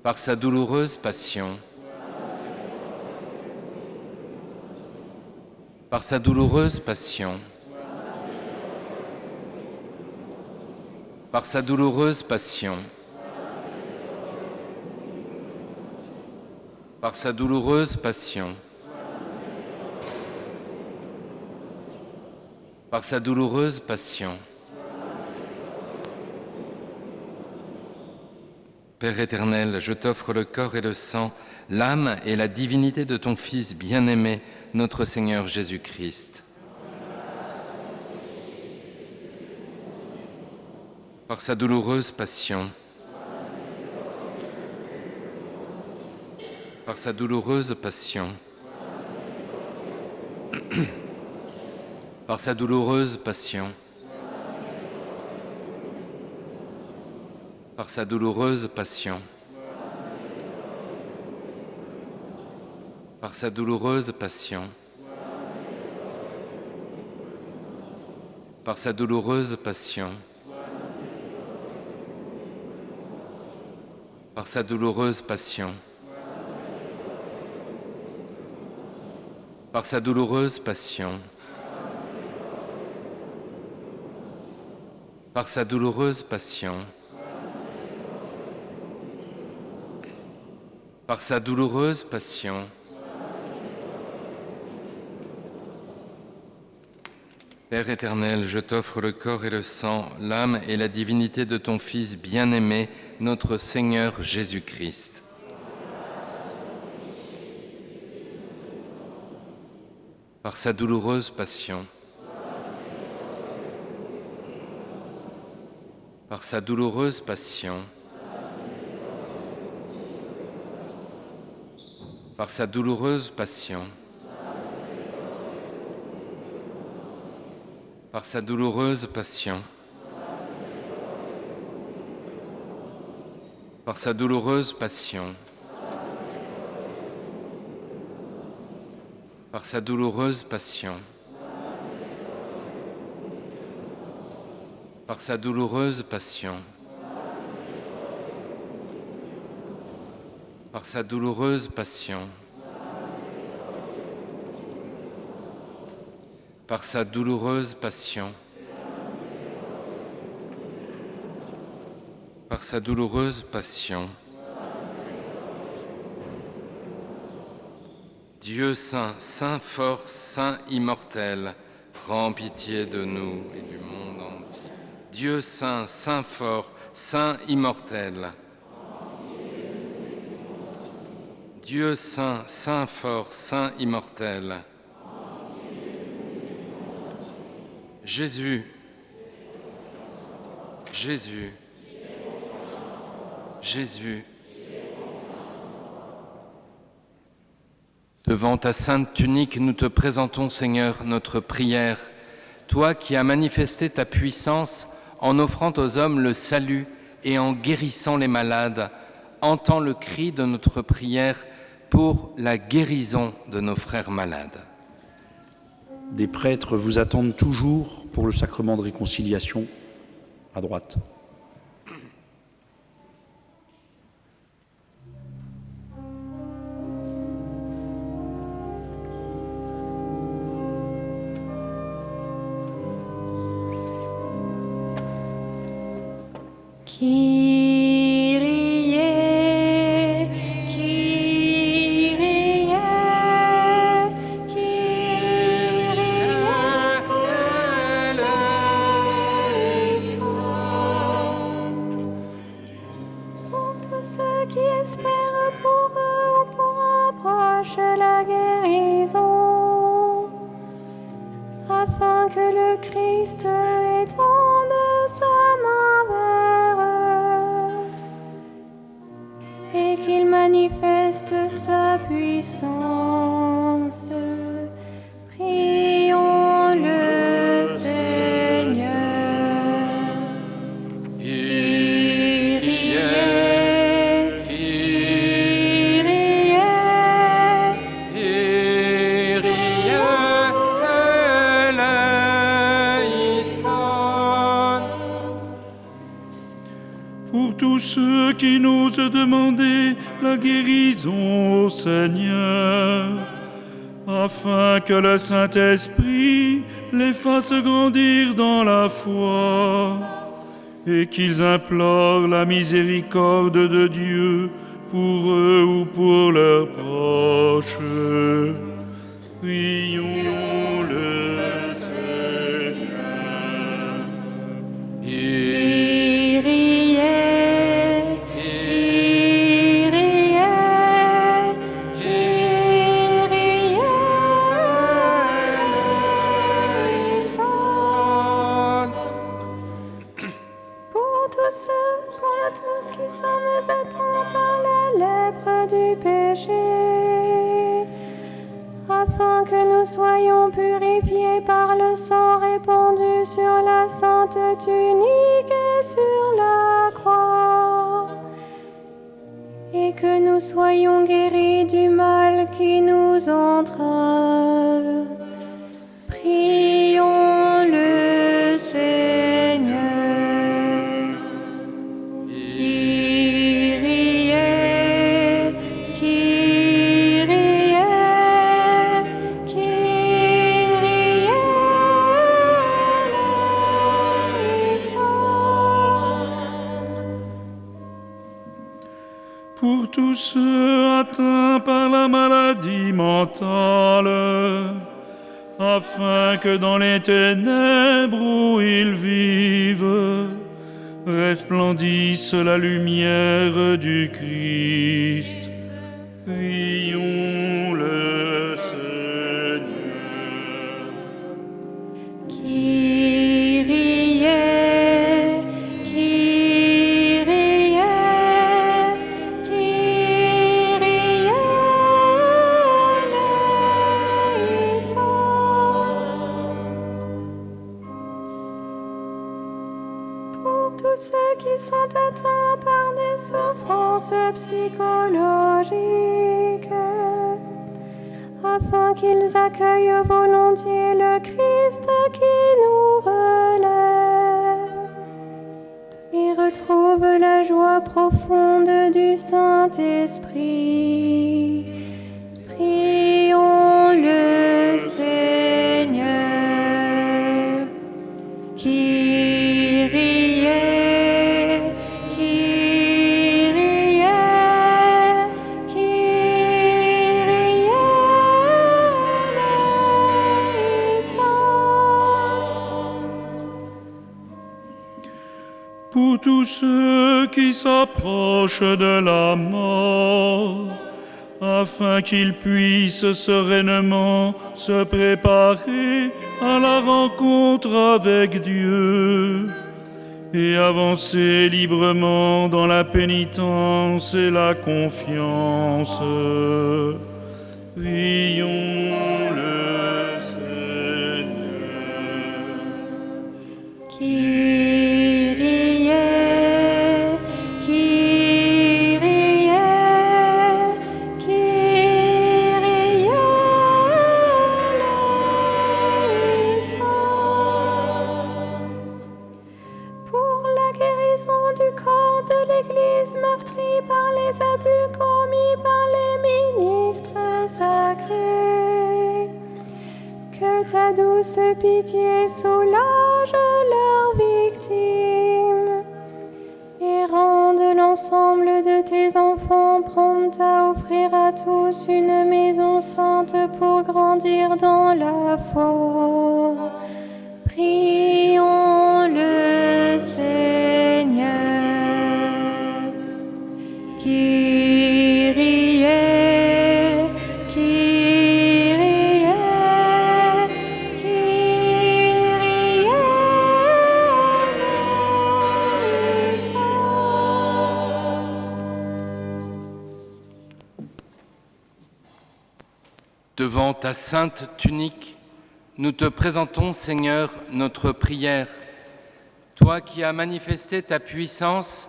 par sa douloureuse passion, par sa douloureuse passion, par sa douloureuse passion, par sa douloureuse passion, par sa douloureuse passion. Père éternel, je t'offre le corps et le sang, l'âme et la divinité de ton Fils bien-aimé, notre Seigneur Jésus-Christ. Par sa douloureuse passion, par sa douloureuse passion, par sa douloureuse passion, par sa douloureuse passion, par sa douloureuse passion, par sa douloureuse passion, par sa douloureuse passion, par sa douloureuse passion, par sa douloureuse passion, par sa douloureuse passion, Père éternel, je t'offre le corps et le sang, l'âme et la divinité de ton Fils bien-aimé, notre Seigneur Jésus-Christ. Par sa douloureuse passion, par sa douloureuse passion, par sa douloureuse passion, par sa douloureuse passion, par sa douloureuse passion, par sa douloureuse passion, par sa douloureuse passion, par sa douloureuse passion, par sa douloureuse passion, par sa douloureuse passion. Dieu saint, saint fort, saint immortel, prends pitié de nous et du monde entier. Dieu saint, saint fort, saint immortel. Dieu saint, saint fort, saint immortel. Jésus, Jésus, Jésus, devant ta sainte tunique, nous te présentons, Seigneur, notre prière. Toi qui as manifesté ta puissance en offrant aux hommes le salut et en guérissant les malades, entends le cri de notre prière pour la guérison de nos frères malades. Des prêtres vous attendent toujours pour le sacrement de réconciliation, à droite. Kyrie, Kyrie, Kyrie eleison. Pour tous ceux qui espèrent pour eux ou pour un proche la guérison, afin que le Christ étende sa main vers eux et qu'il manifeste sa puissance. Prions le Seigneur. Kyrie, Kyrie, Kyrie eleison. Pour tous ceux qui n'osent demander la guérison au Seigneur, afin que le Saint-Esprit les fasse grandir dans la foi et qu'ils implorent la miséricorde de Dieu pour eux ou pour leurs proches. Prions le Seigneur. Kyrie, Kyrie, Kyrie eleison. Pour tous qui sommes atteints par la lèpre du péché, afin que nous soyons purifiés par le sang répandu sur la sainte tunique et sur la croix, et que nous soyons guéris du mal qui nous entrave. Prions le Seigneur. Kyrie, Kyrie, Kyrie eleison. Pour tous ceux atteints par la maladie mentale, afin que dans les ténèbres où ils vivent, resplendisse la lumière du Christ. Prions le Seigneur. Kyrie, Kyrie, Kyrie eleison. Pour tous ceux qui sont atteints par des souffrances psychologiques, afin qu'ils accueillent volontiers le Christ qui nous relève et retrouvent la joie profonde du Saint-Esprit. Prions le Seigneur. Kyrie, Kyrie, Kyrie eleison. Pour tous ceux qui s'approchent de la mort, afin qu'ils puissent sereinement se préparer à la rencontre avec Dieu et avancer librement dans la pénitence et la confiance. Prions le Seigneur. Kyrie, Kyrie, Kyrie eleison. Pour la guérison du corps de l'Église meurtrie par les abus commis par les ministres sacrés, que ta douce pitié soulage leurs victimes et rende l'ensemble de tes enfants prompts à offrir à tous une maison sainte pour grandir dans la foi. Prions le Seigneur. Kyrie, Kyrie, Kyrie eleison. Devant ta sainte tunique, nous te présentons, Seigneur, notre prière. Toi qui as manifesté ta puissance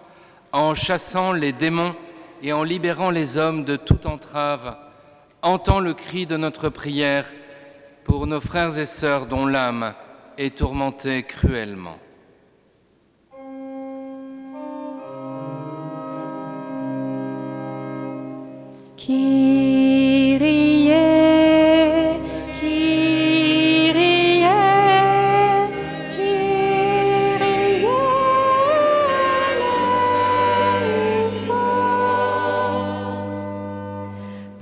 en chassant les démons et en libérant les hommes de toute entrave, entends le cri de notre prière pour nos frères et sœurs dont l'âme est tourmentée cruellement. Kyrie, Kyrie, Kyrie eleison.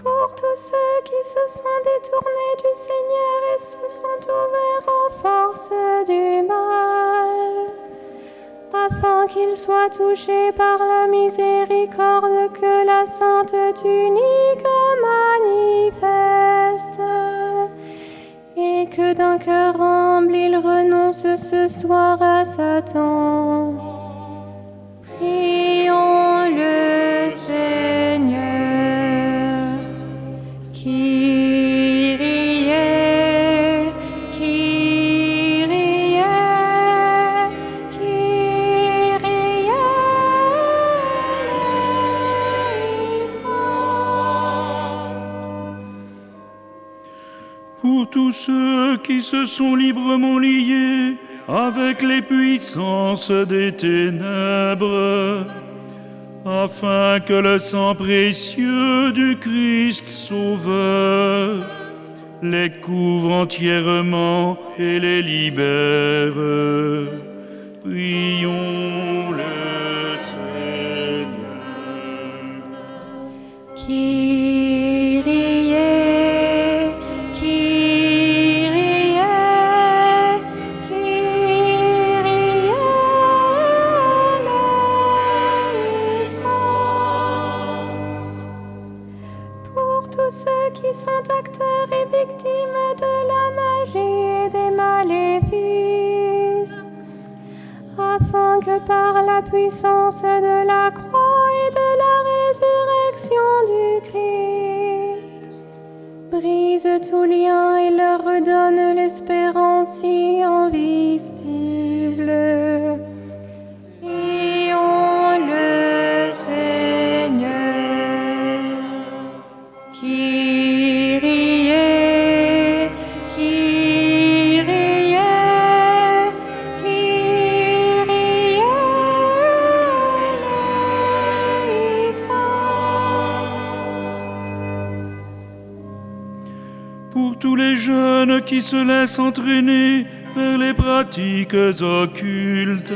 Pour tous ceux qui se sont détournés du Seigneur et se sont ouverts aux forces du mal, afin qu'ils soient touchés par la miséricorde que la sainte tunique manifeste, et que d'un cœur humble ils renoncent ce soir à Satan. Prions le Seigneur. Kyrie, Kyrie, Kyrie eleison. Pour tous ceux qui se sont librement liés avec les puissances des ténèbres, afin que le sang précieux du Christ Sauveur les couvre entièrement et les libère. Prions le Seigneur. Kyrie, Kyrie, Kyrie eleison. Pour tous ceux qui sont acteurs et victimes de la magie et des maléfices, afin que par la puissance de la croix et de la résurrection du Christ, brise tout lien et leur redonne l'espérance invisible. Prions le Seigneur. Kyrie, Kyrie, Kyrie eleison. Pour tous les jeunes qui se laissent entraîner vers les pratiques occultes,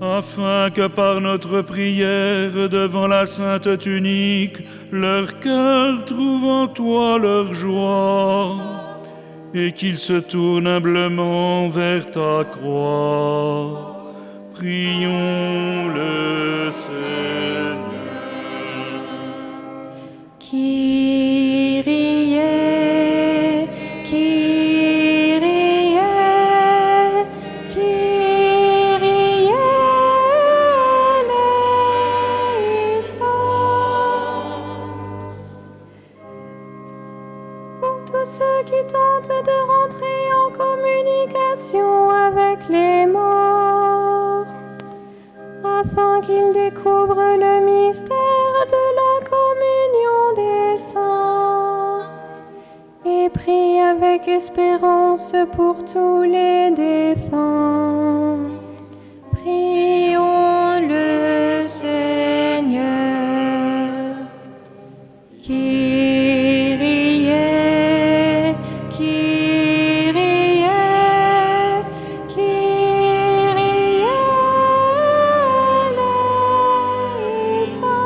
afin que par notre prière devant la sainte tunique, leur cœur trouve en toi leur joie, et qu'ils se tournent humblement vers ta croix. Prions le Seigneur. Kyrie, Kyrie, Kyrie qui tentent de rentrer en communication avec les morts, afin qu'ils découvrent le mystère de la communion des saints, et prie avec espérance pour tous les défunts. Prions le Seigneur. Kyrie, Kyrie, Kyrie eleison.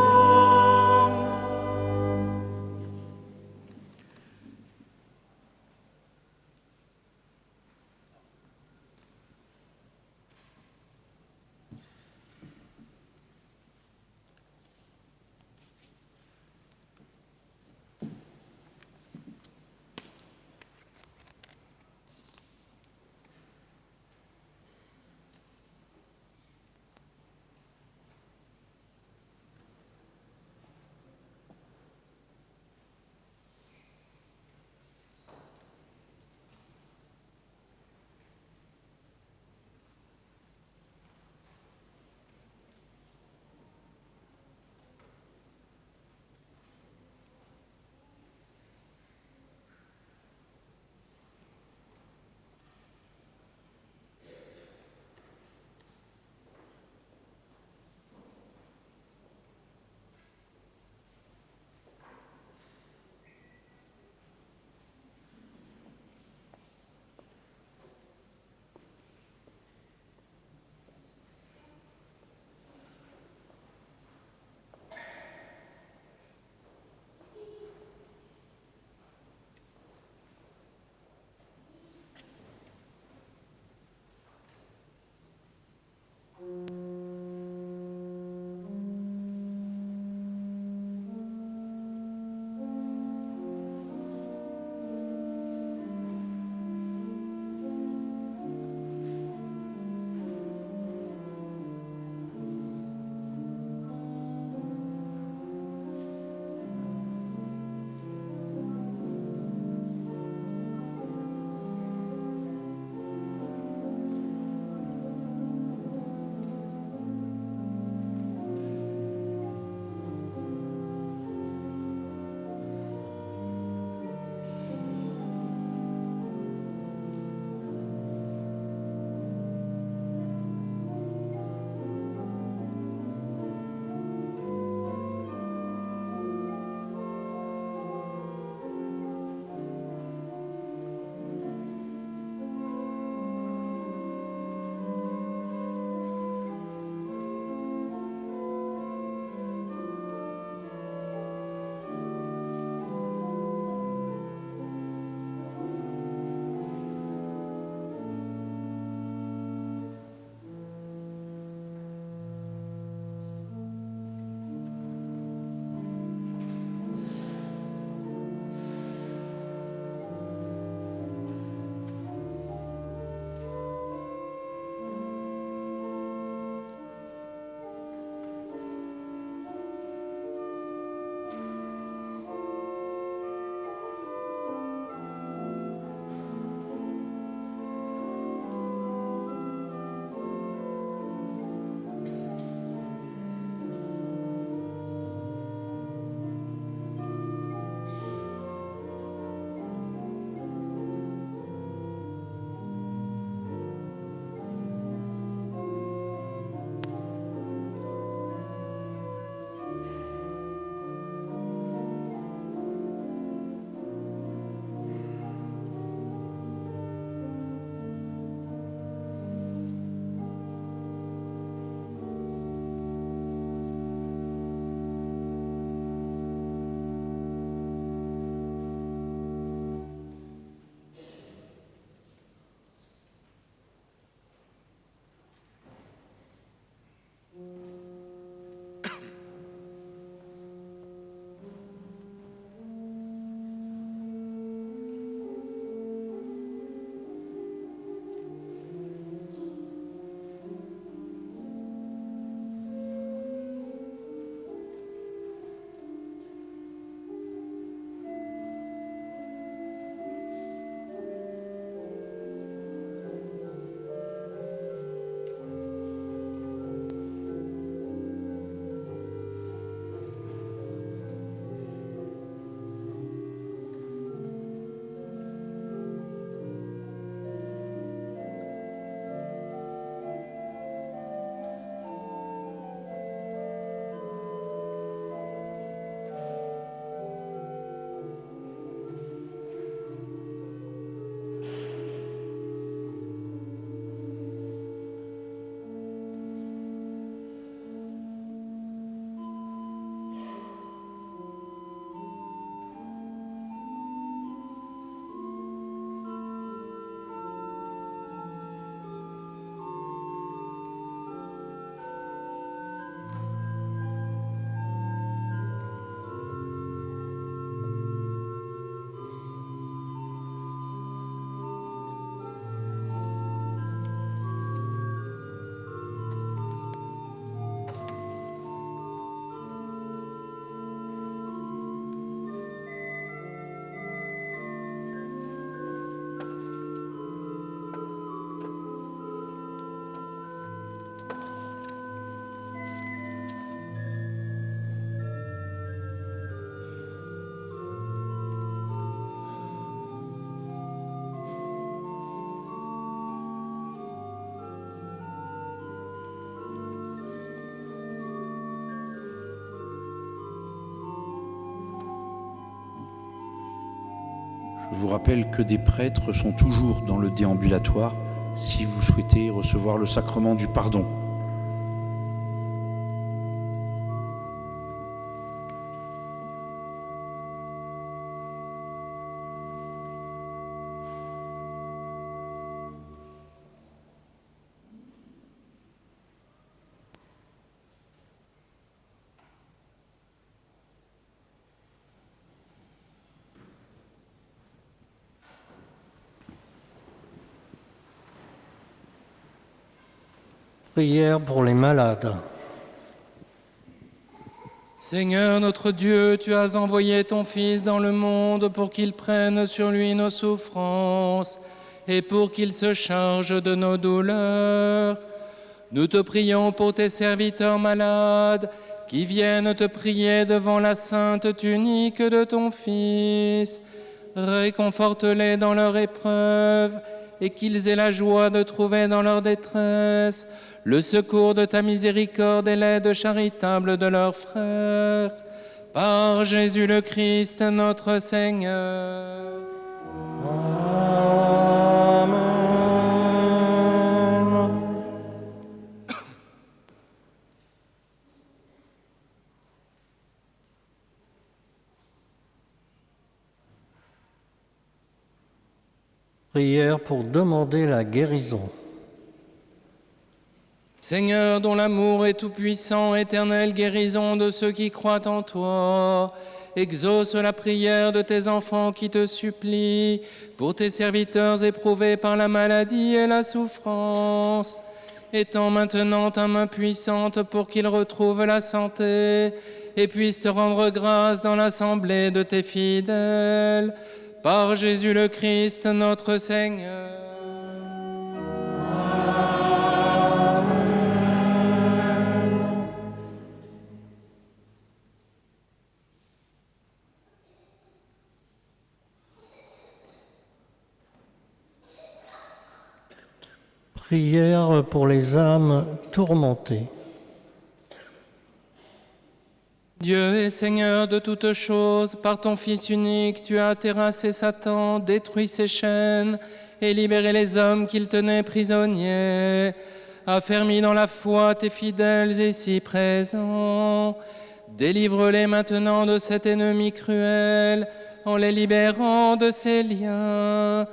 Je vous rappelle que des prêtres sont toujours dans le déambulatoire si vous souhaitez recevoir le sacrement du pardon. Prière pour les malades. Seigneur notre Dieu, tu as envoyé ton Fils dans le monde pour qu'il prenne sur lui nos souffrances et pour qu'il se charge de nos douleurs. Nous te prions pour tes serviteurs malades qui viennent te prier devant la sainte tunique de ton Fils. Réconforte-les dans leur épreuve et qu'ils aient la joie de trouver dans leur détresse le secours de ta miséricorde et l'aide charitable de leurs frères. Par Jésus le Christ, notre Seigneur. Amen. Prière pour demander la guérison. Seigneur, dont l'amour est tout-puissant, éternelle guérison de ceux qui croient en toi, exauce la prière de tes enfants qui te supplient, pour tes serviteurs éprouvés par la maladie et la souffrance. Étends maintenant ta main puissante pour qu'ils retrouvent la santé et puissent te rendre grâce dans l'assemblée de tes fidèles. Par Jésus le Christ, notre Seigneur. Prière pour les âmes tourmentées. Dieu est Seigneur de toutes choses, par ton Fils unique, tu as terrassé Satan, détruit ses chaînes et libéré les hommes qu'il tenait prisonniers. Affermis dans la foi tes fidèles ici présents. Délivre-les maintenant de cet ennemi cruel, en les libérant de ses liens.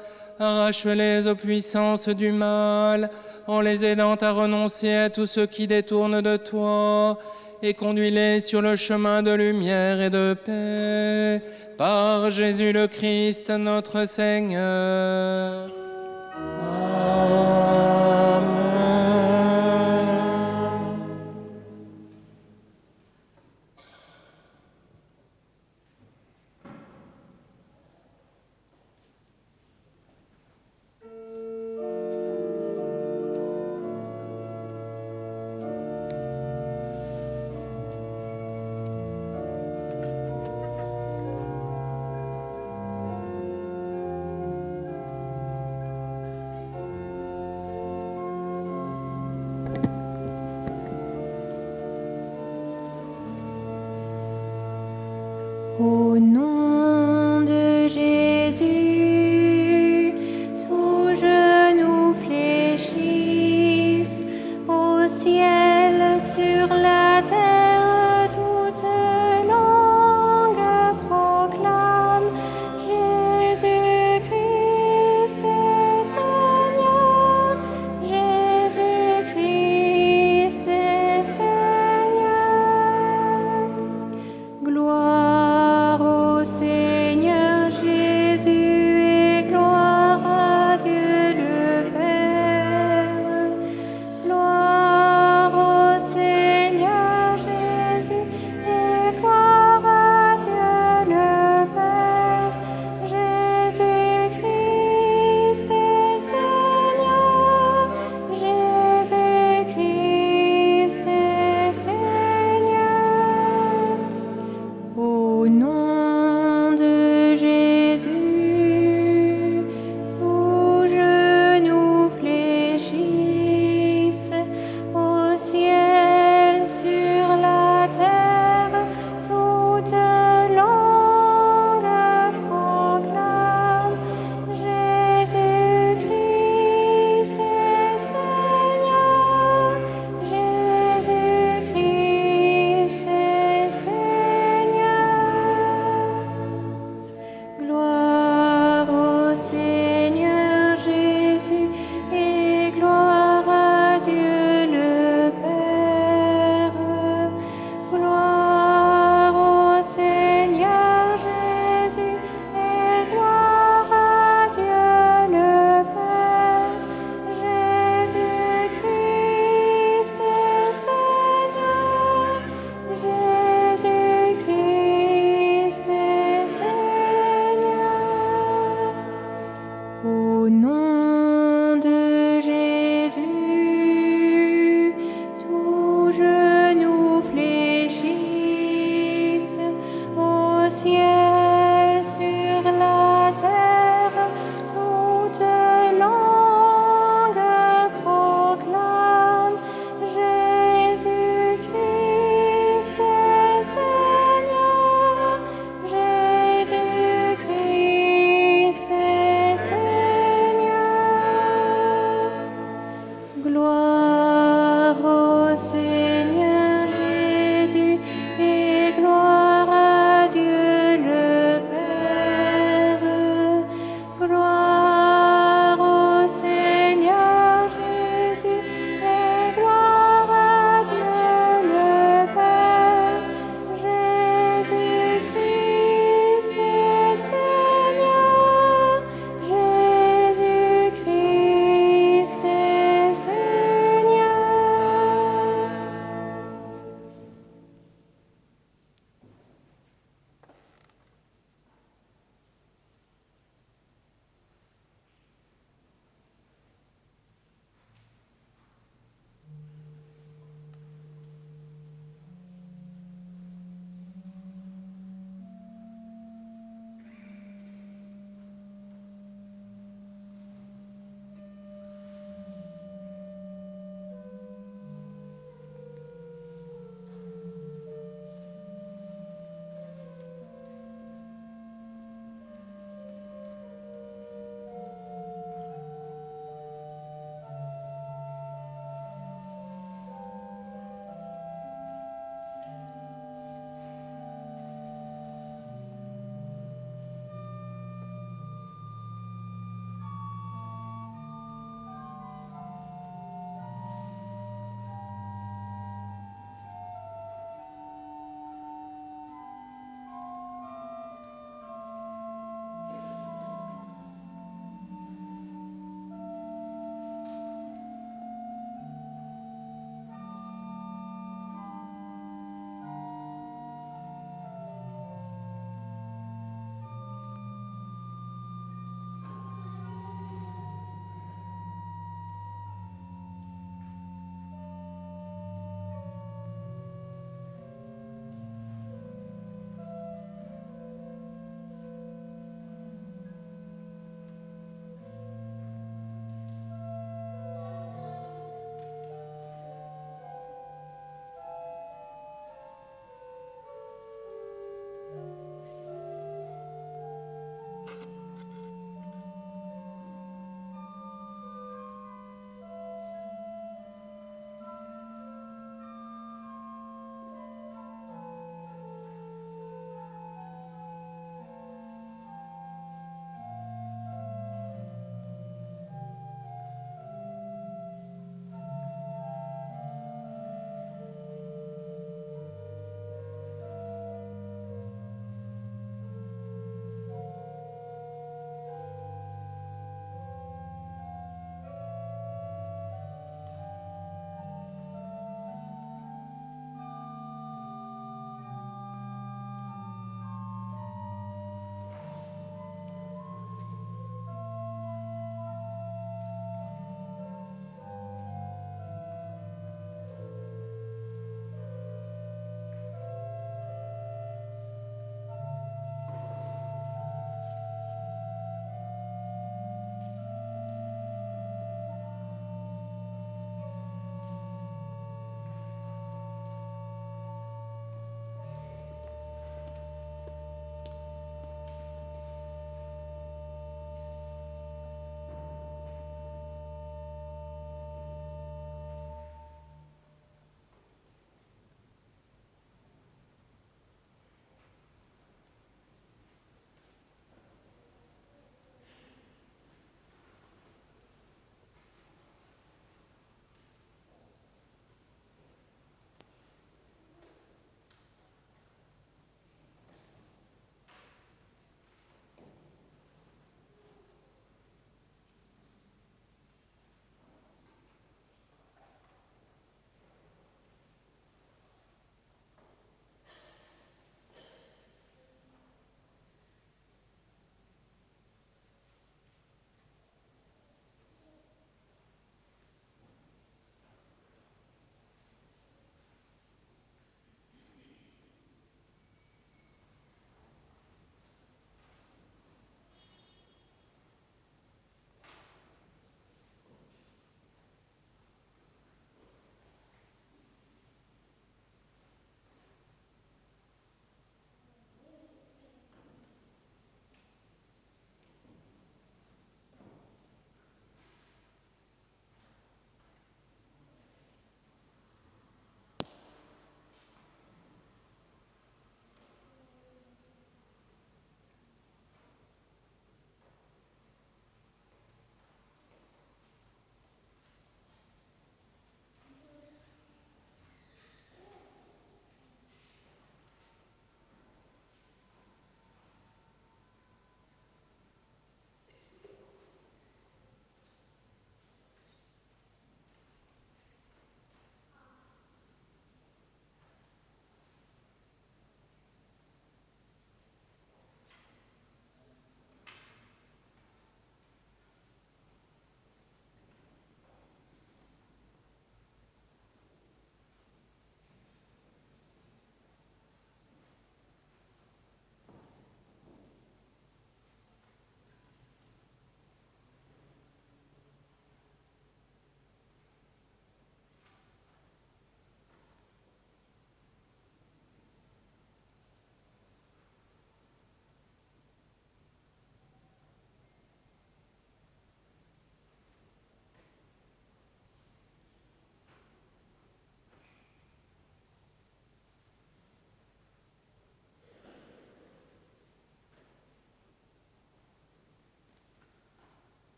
Arrache-les aux puissances du mal, en les aidant à renoncer à tout ce qui détourne de toi, et conduis-les sur le chemin de lumière et de paix. Par Jésus le Christ, notre Seigneur. Au nom de Jésus, tous genoux fléchissent, au ciel, sur la terre, toute langue proclame Jésus-Christ est Seigneur, Jésus-Christ est Seigneur. Gloire au Seigneur.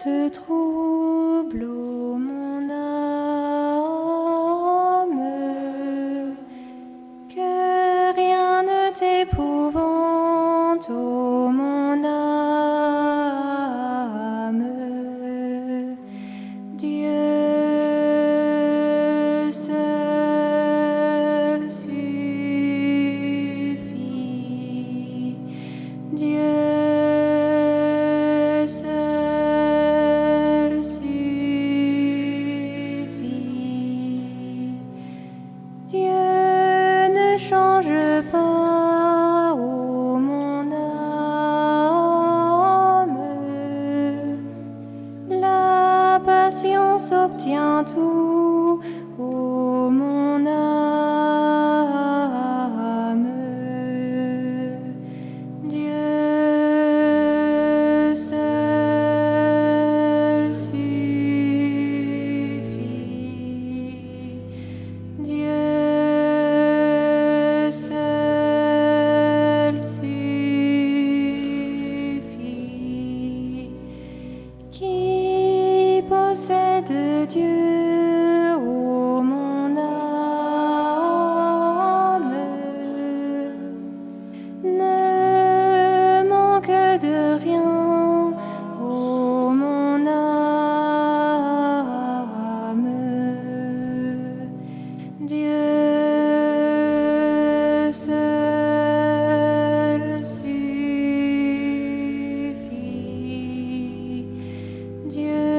te trouble, ô mon âme, que rien ne t'épouvante, ô mon âme. Dieu seul suffit. Dieu seul suffit. Dieu ne change pas, ô mon âme. La patience obtient tout, ô mon âme. Dieu seul suffit. Dieu seul suffit. Qui possède Dieu, ô mon âme, ne manque de rien, ô mon âme. Dieu seul suffit. Dieu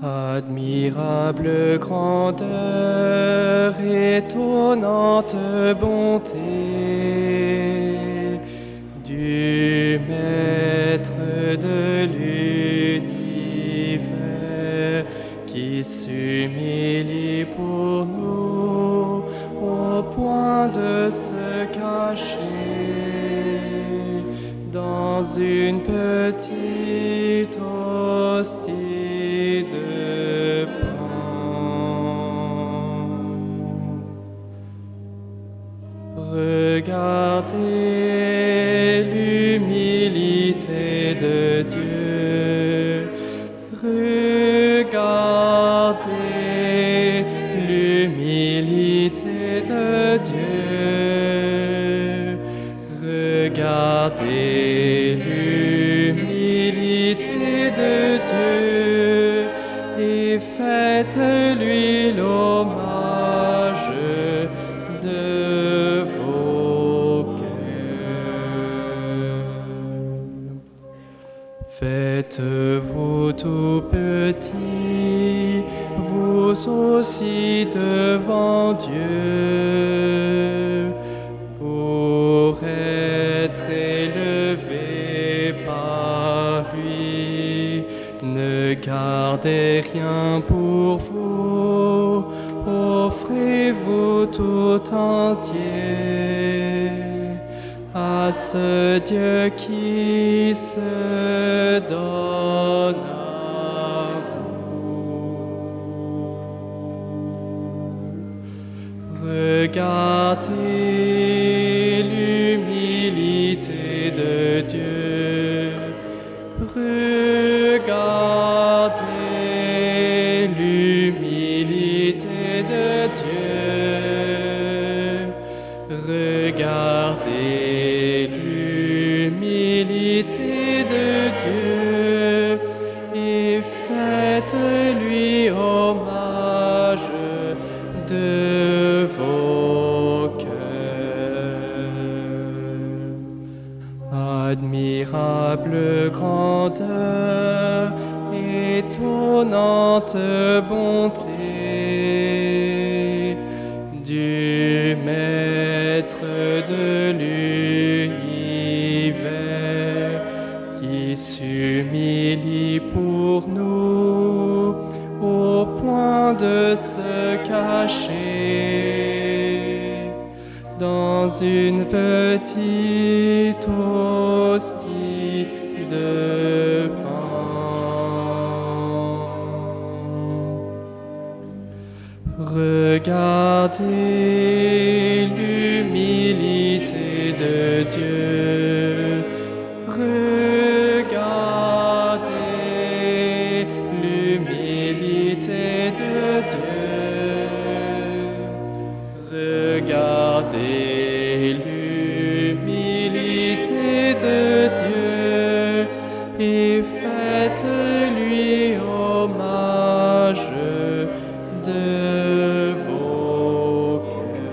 Admirable grandeur, étonnante bonté du Maître de l'univers qui s'humilie pour nous au point de se cacher dans une petite hostie de pain. Regardez l'humilité de Dieu. Regardez l'humilité de Dieu. Regardez l'humilité de Dieu et faites-lui l'hommage de vos cœurs. Faites-vous tout petit, vous aussi devant Dieu, pour être élevé par lui. Ne gardez rien pour vous, offrez-vous tout entier à ce Dieu qui se donne à vous. Regardez l'humilité de Dieu. Regardez l'humilité de Dieu. Regardez l'humilité de Dieu et faites-lui hommage de vos cœurs. Admirable grandeur, étonnante bonté du Maître de l'univers qui s'humilie pour nous au point de se cacher dans une petite hostie de pain. Regardez l'humilité de Dieu. Regardez l'humilité de Dieu. Regardez l'humilité de Dieu et faites-lui hommage de vos cœurs.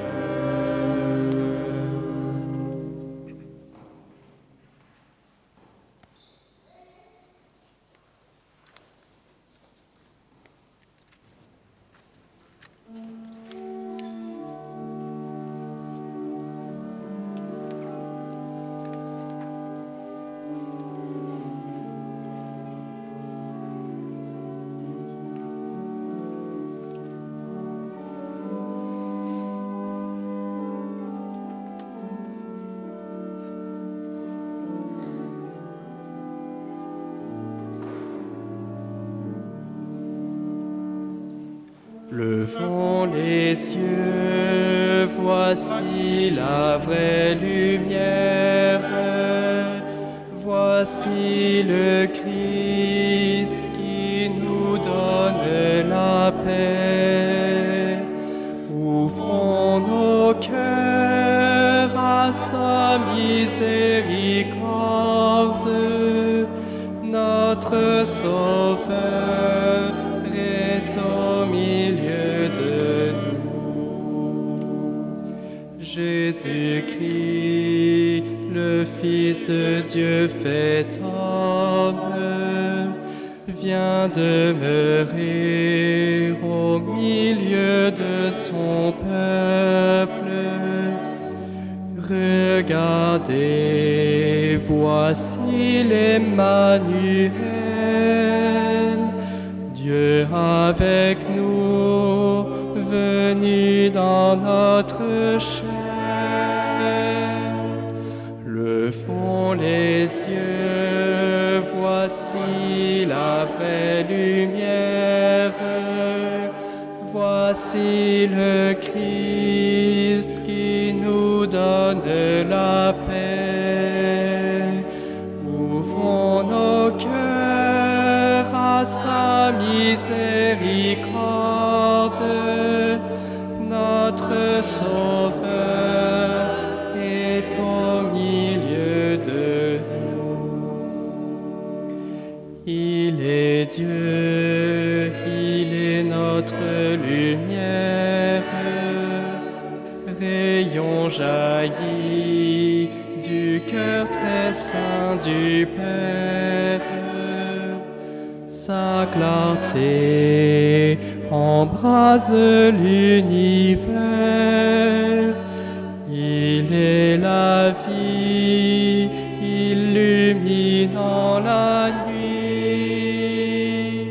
Levons les yeux, voici la vraie lumière. Voici le Christ qui nous donne la paix. Ouvrons nos cœurs à sa miséricorde. Notre Sauveur est au milieu de nous. Jésus-Christ, le Fils de Dieu fait homme, vient demeurer au milieu de son peuple. Regardez, voici l'Emmanuel, Dieu avec nous, venu dans notre chair. Levons les yeux, voici la vraie lumière. Voici le Christ qui nous donne la paix. Ouvrons nos cœurs à sa miséricorde. Notre Sauveur est au milieu de nous. Il est Dieu, il est notre lumière, rayon jailli du cœur très saint du Père. Sa clarté embrase l'univers. Il est la vie, illuminant la nuit.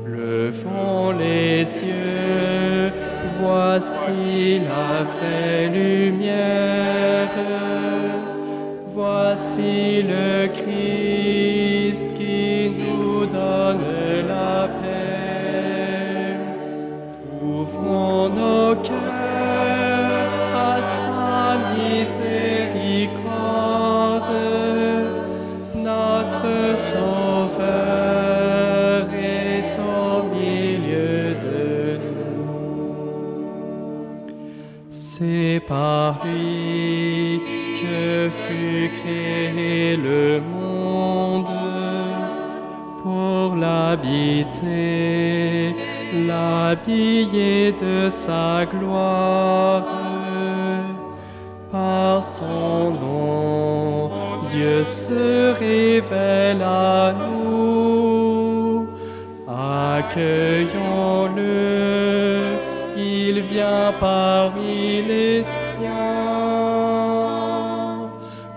Levons les yeux, voici la vraie lumière. Voici le Christ qui nous donne la paix. Ouvrons nos cœurs à sa miséricorde. Notre Sauveur est au milieu de nous. C'est par lui que fut créé le monde, pour l'habiter, l'habiller de sa gloire. Par son nom, Dieu se révèle à nous. Accueillons-le, il vient parmi les siens.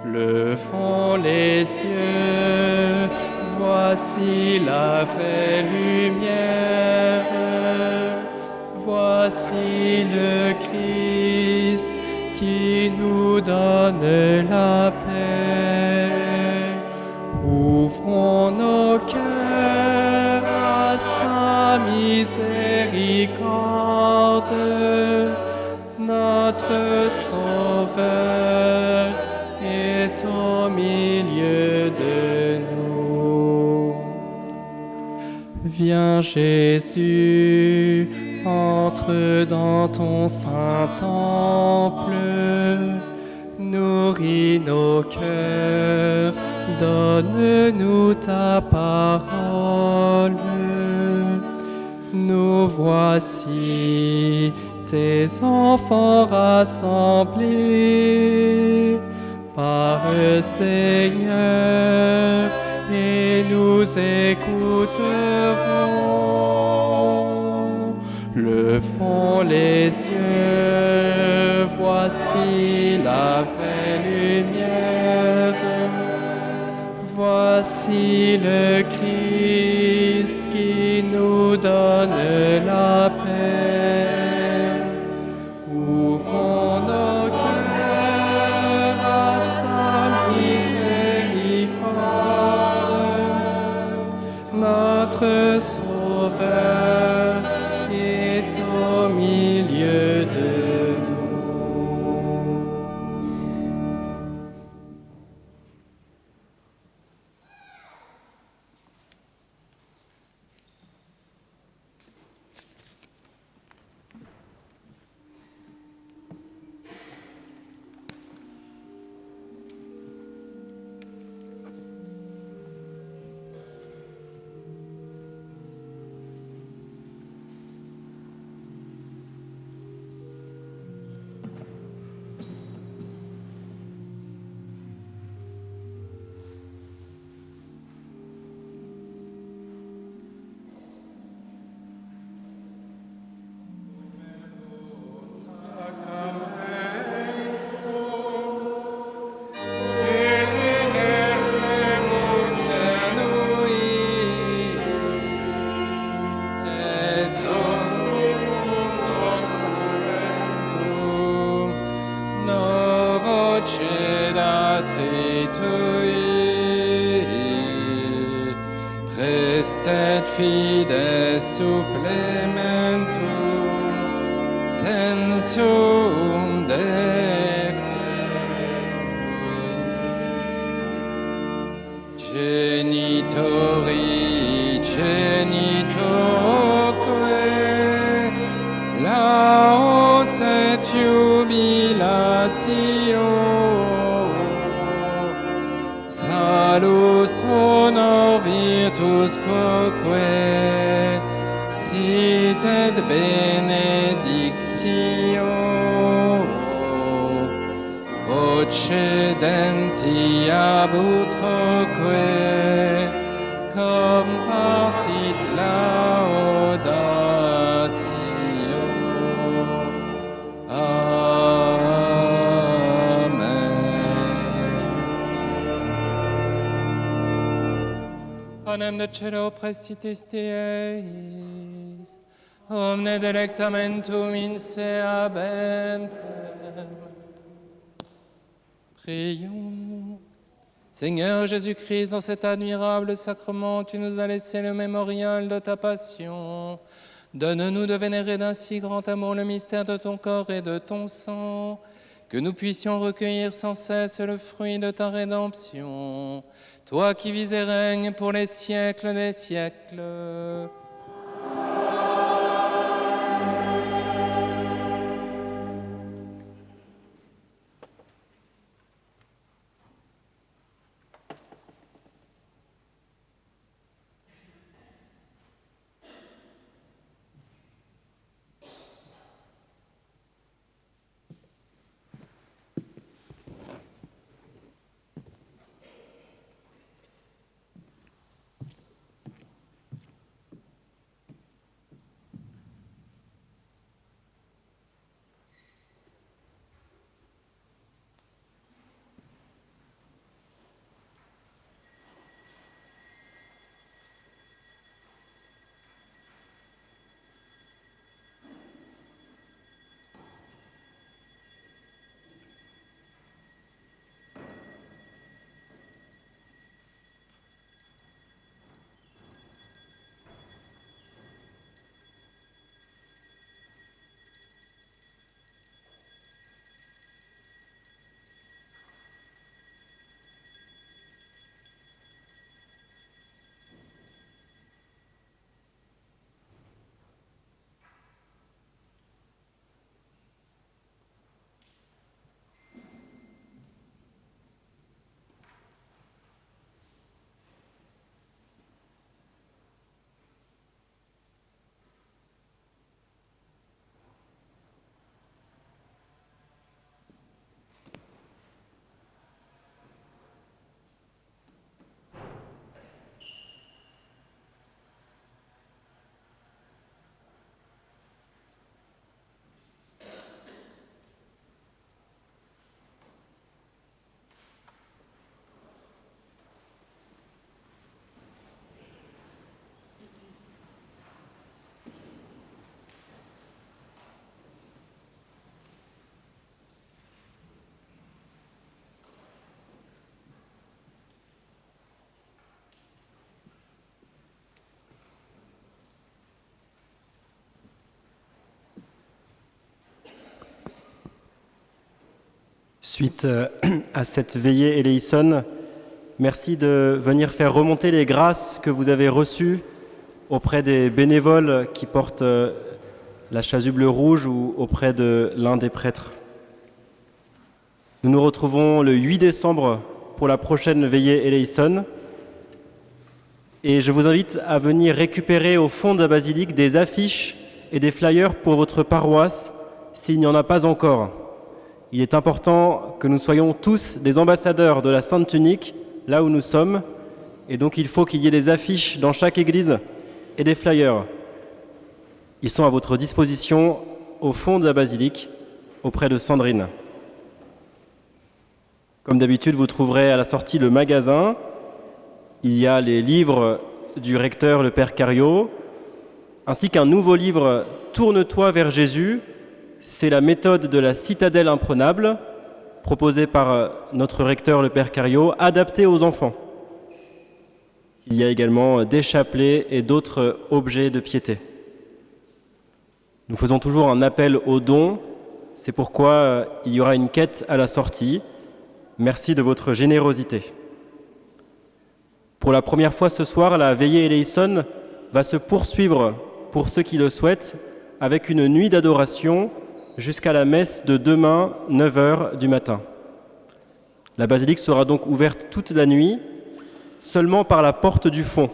Levons les yeux, voici la vraie lumière. Voici le Christ qui nous donne la paix. Ouvrons nos cœurs à sa miséricorde. Notre Sauveur est au milieu de nous. Viens Jésus, entre dans ton saint temple, nourris nos cœurs, donne-nous ta parole. Nous voici tes enfants rassemblés par le Seigneur, et nous écouterons. Levons les yeux, voici la vraie lumière. Voici le Christ qui nous donne la paix. Ouvrons nos cœurs à sa miséricorde. Notre Sauveur est au milieu de nous. est et fides supplementum sensum defectui. Genitori genitoque laus et jubilatio salus honor virtus quoque sit et benedictio procedenti ab utroque comparsit laudatio. Panem de cielo prestitis Deis, omne delectamentum in se habentem. Prions. Seigneur Jésus-Christ, dans cet admirable sacrement, tu nous as laissé le mémorial de ta passion. Donne-nous de vénérer d'un si grand amour le mystère de ton corps et de ton sang, que nous puissions recueillir sans cesse le fruit de ta rédemption. Toi qui vis et règnes pour les siècles des siècles. Suite à cette veillée éléissonne, merci de venir faire remonter les grâces que vous avez reçues auprès des bénévoles qui portent la chasuble rouge ou auprès de l'un des prêtres. Nous nous retrouvons le 8 décembre pour la prochaine veillée éléissonne et je vous invite à venir récupérer au fond de la basilique des affiches et des flyers pour votre paroisse s'il n'y en a pas encore. Il est important que nous soyons tous des ambassadeurs de la Sainte Tunique, là où nous sommes, et donc il faut qu'il y ait des affiches dans chaque église et des flyers. Ils sont à votre disposition au fond de la basilique, auprès de Sandrine. Comme d'habitude, vous trouverez à la sortie le magasin. Il y a les livres du recteur, le Père Cario, ainsi qu'un nouveau livre « Tourne-toi vers Jésus ». C'est la méthode de la citadelle imprenable, proposée par notre recteur, le Père Cario, adaptée aux enfants. Il y a également des chapelets et d'autres objets de piété. Nous faisons toujours un appel aux dons, c'est pourquoi il y aura une quête à la sortie. Merci de votre générosité. Pour la première fois ce soir, la veillée Eleison va se poursuivre pour ceux qui le souhaitent avec une nuit d'adoration jusqu'à la messe de demain, 9h du matin. La basilique sera donc ouverte toute la nuit, seulement par la porte du fond.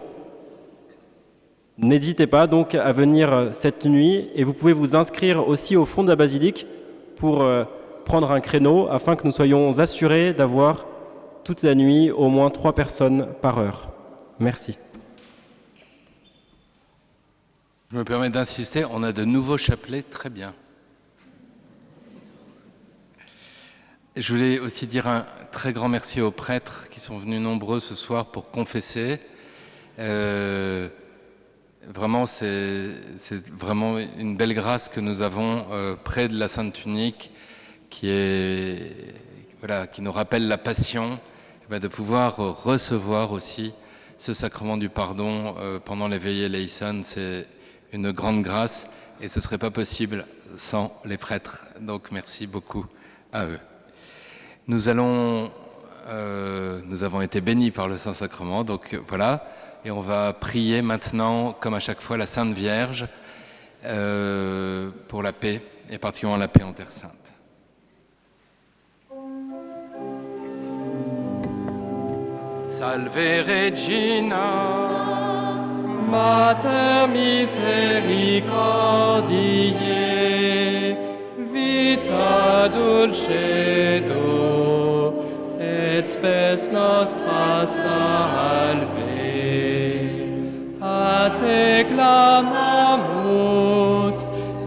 N'hésitez pas donc à venir cette nuit et vous pouvez vous inscrire aussi au fond de la basilique pour prendre un créneau afin que nous soyons assurés d'avoir toute la nuit au moins 3 personnes par heure. Merci. Je me permets d'insister, on a de nouveaux chapelets, très bien. Je voulais aussi dire un très grand merci aux prêtres qui sont venus nombreux ce soir pour confesser. Vraiment, c'est vraiment une belle grâce que nous avons près de la Sainte Tunique qui nous rappelle la Passion, de pouvoir recevoir aussi ce sacrement du pardon pendant les veillées Eleison. C'est une grande grâce et ce ne serait pas possible sans les prêtres. Donc merci beaucoup à eux. Nous avons été bénis par le Saint-Sacrement, donc voilà, et on va prier maintenant, comme à chaque fois, la Sainte Vierge pour la paix, et particulièrement la paix en Terre Sainte. Salve Regina, Mater misericordiae, vita dulcedo, et spes nostra salve. A te clamamus,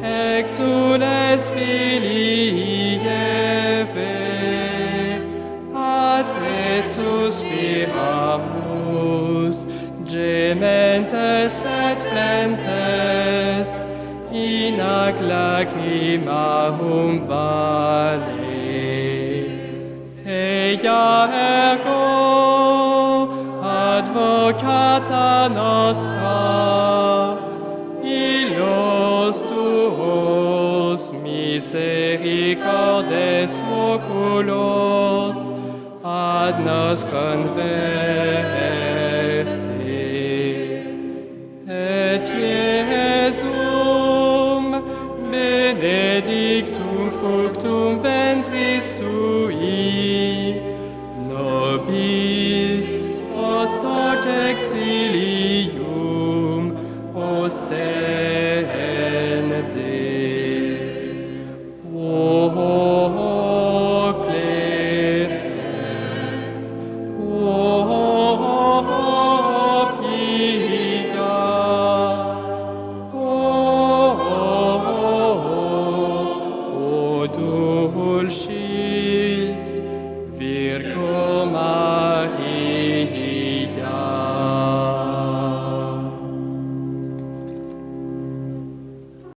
exules filii Eve, a te suspiramus, gementes et flentes, in ac lacrimahum vale. Eia ergo, advocata nostra, illos tuos misericordes oculos, ad nos converte. Et Iesum, benedictum fructum ventris tui, nobis post hoc exilium ostende. O clemens, o pia, o dulcis Virgo Maria.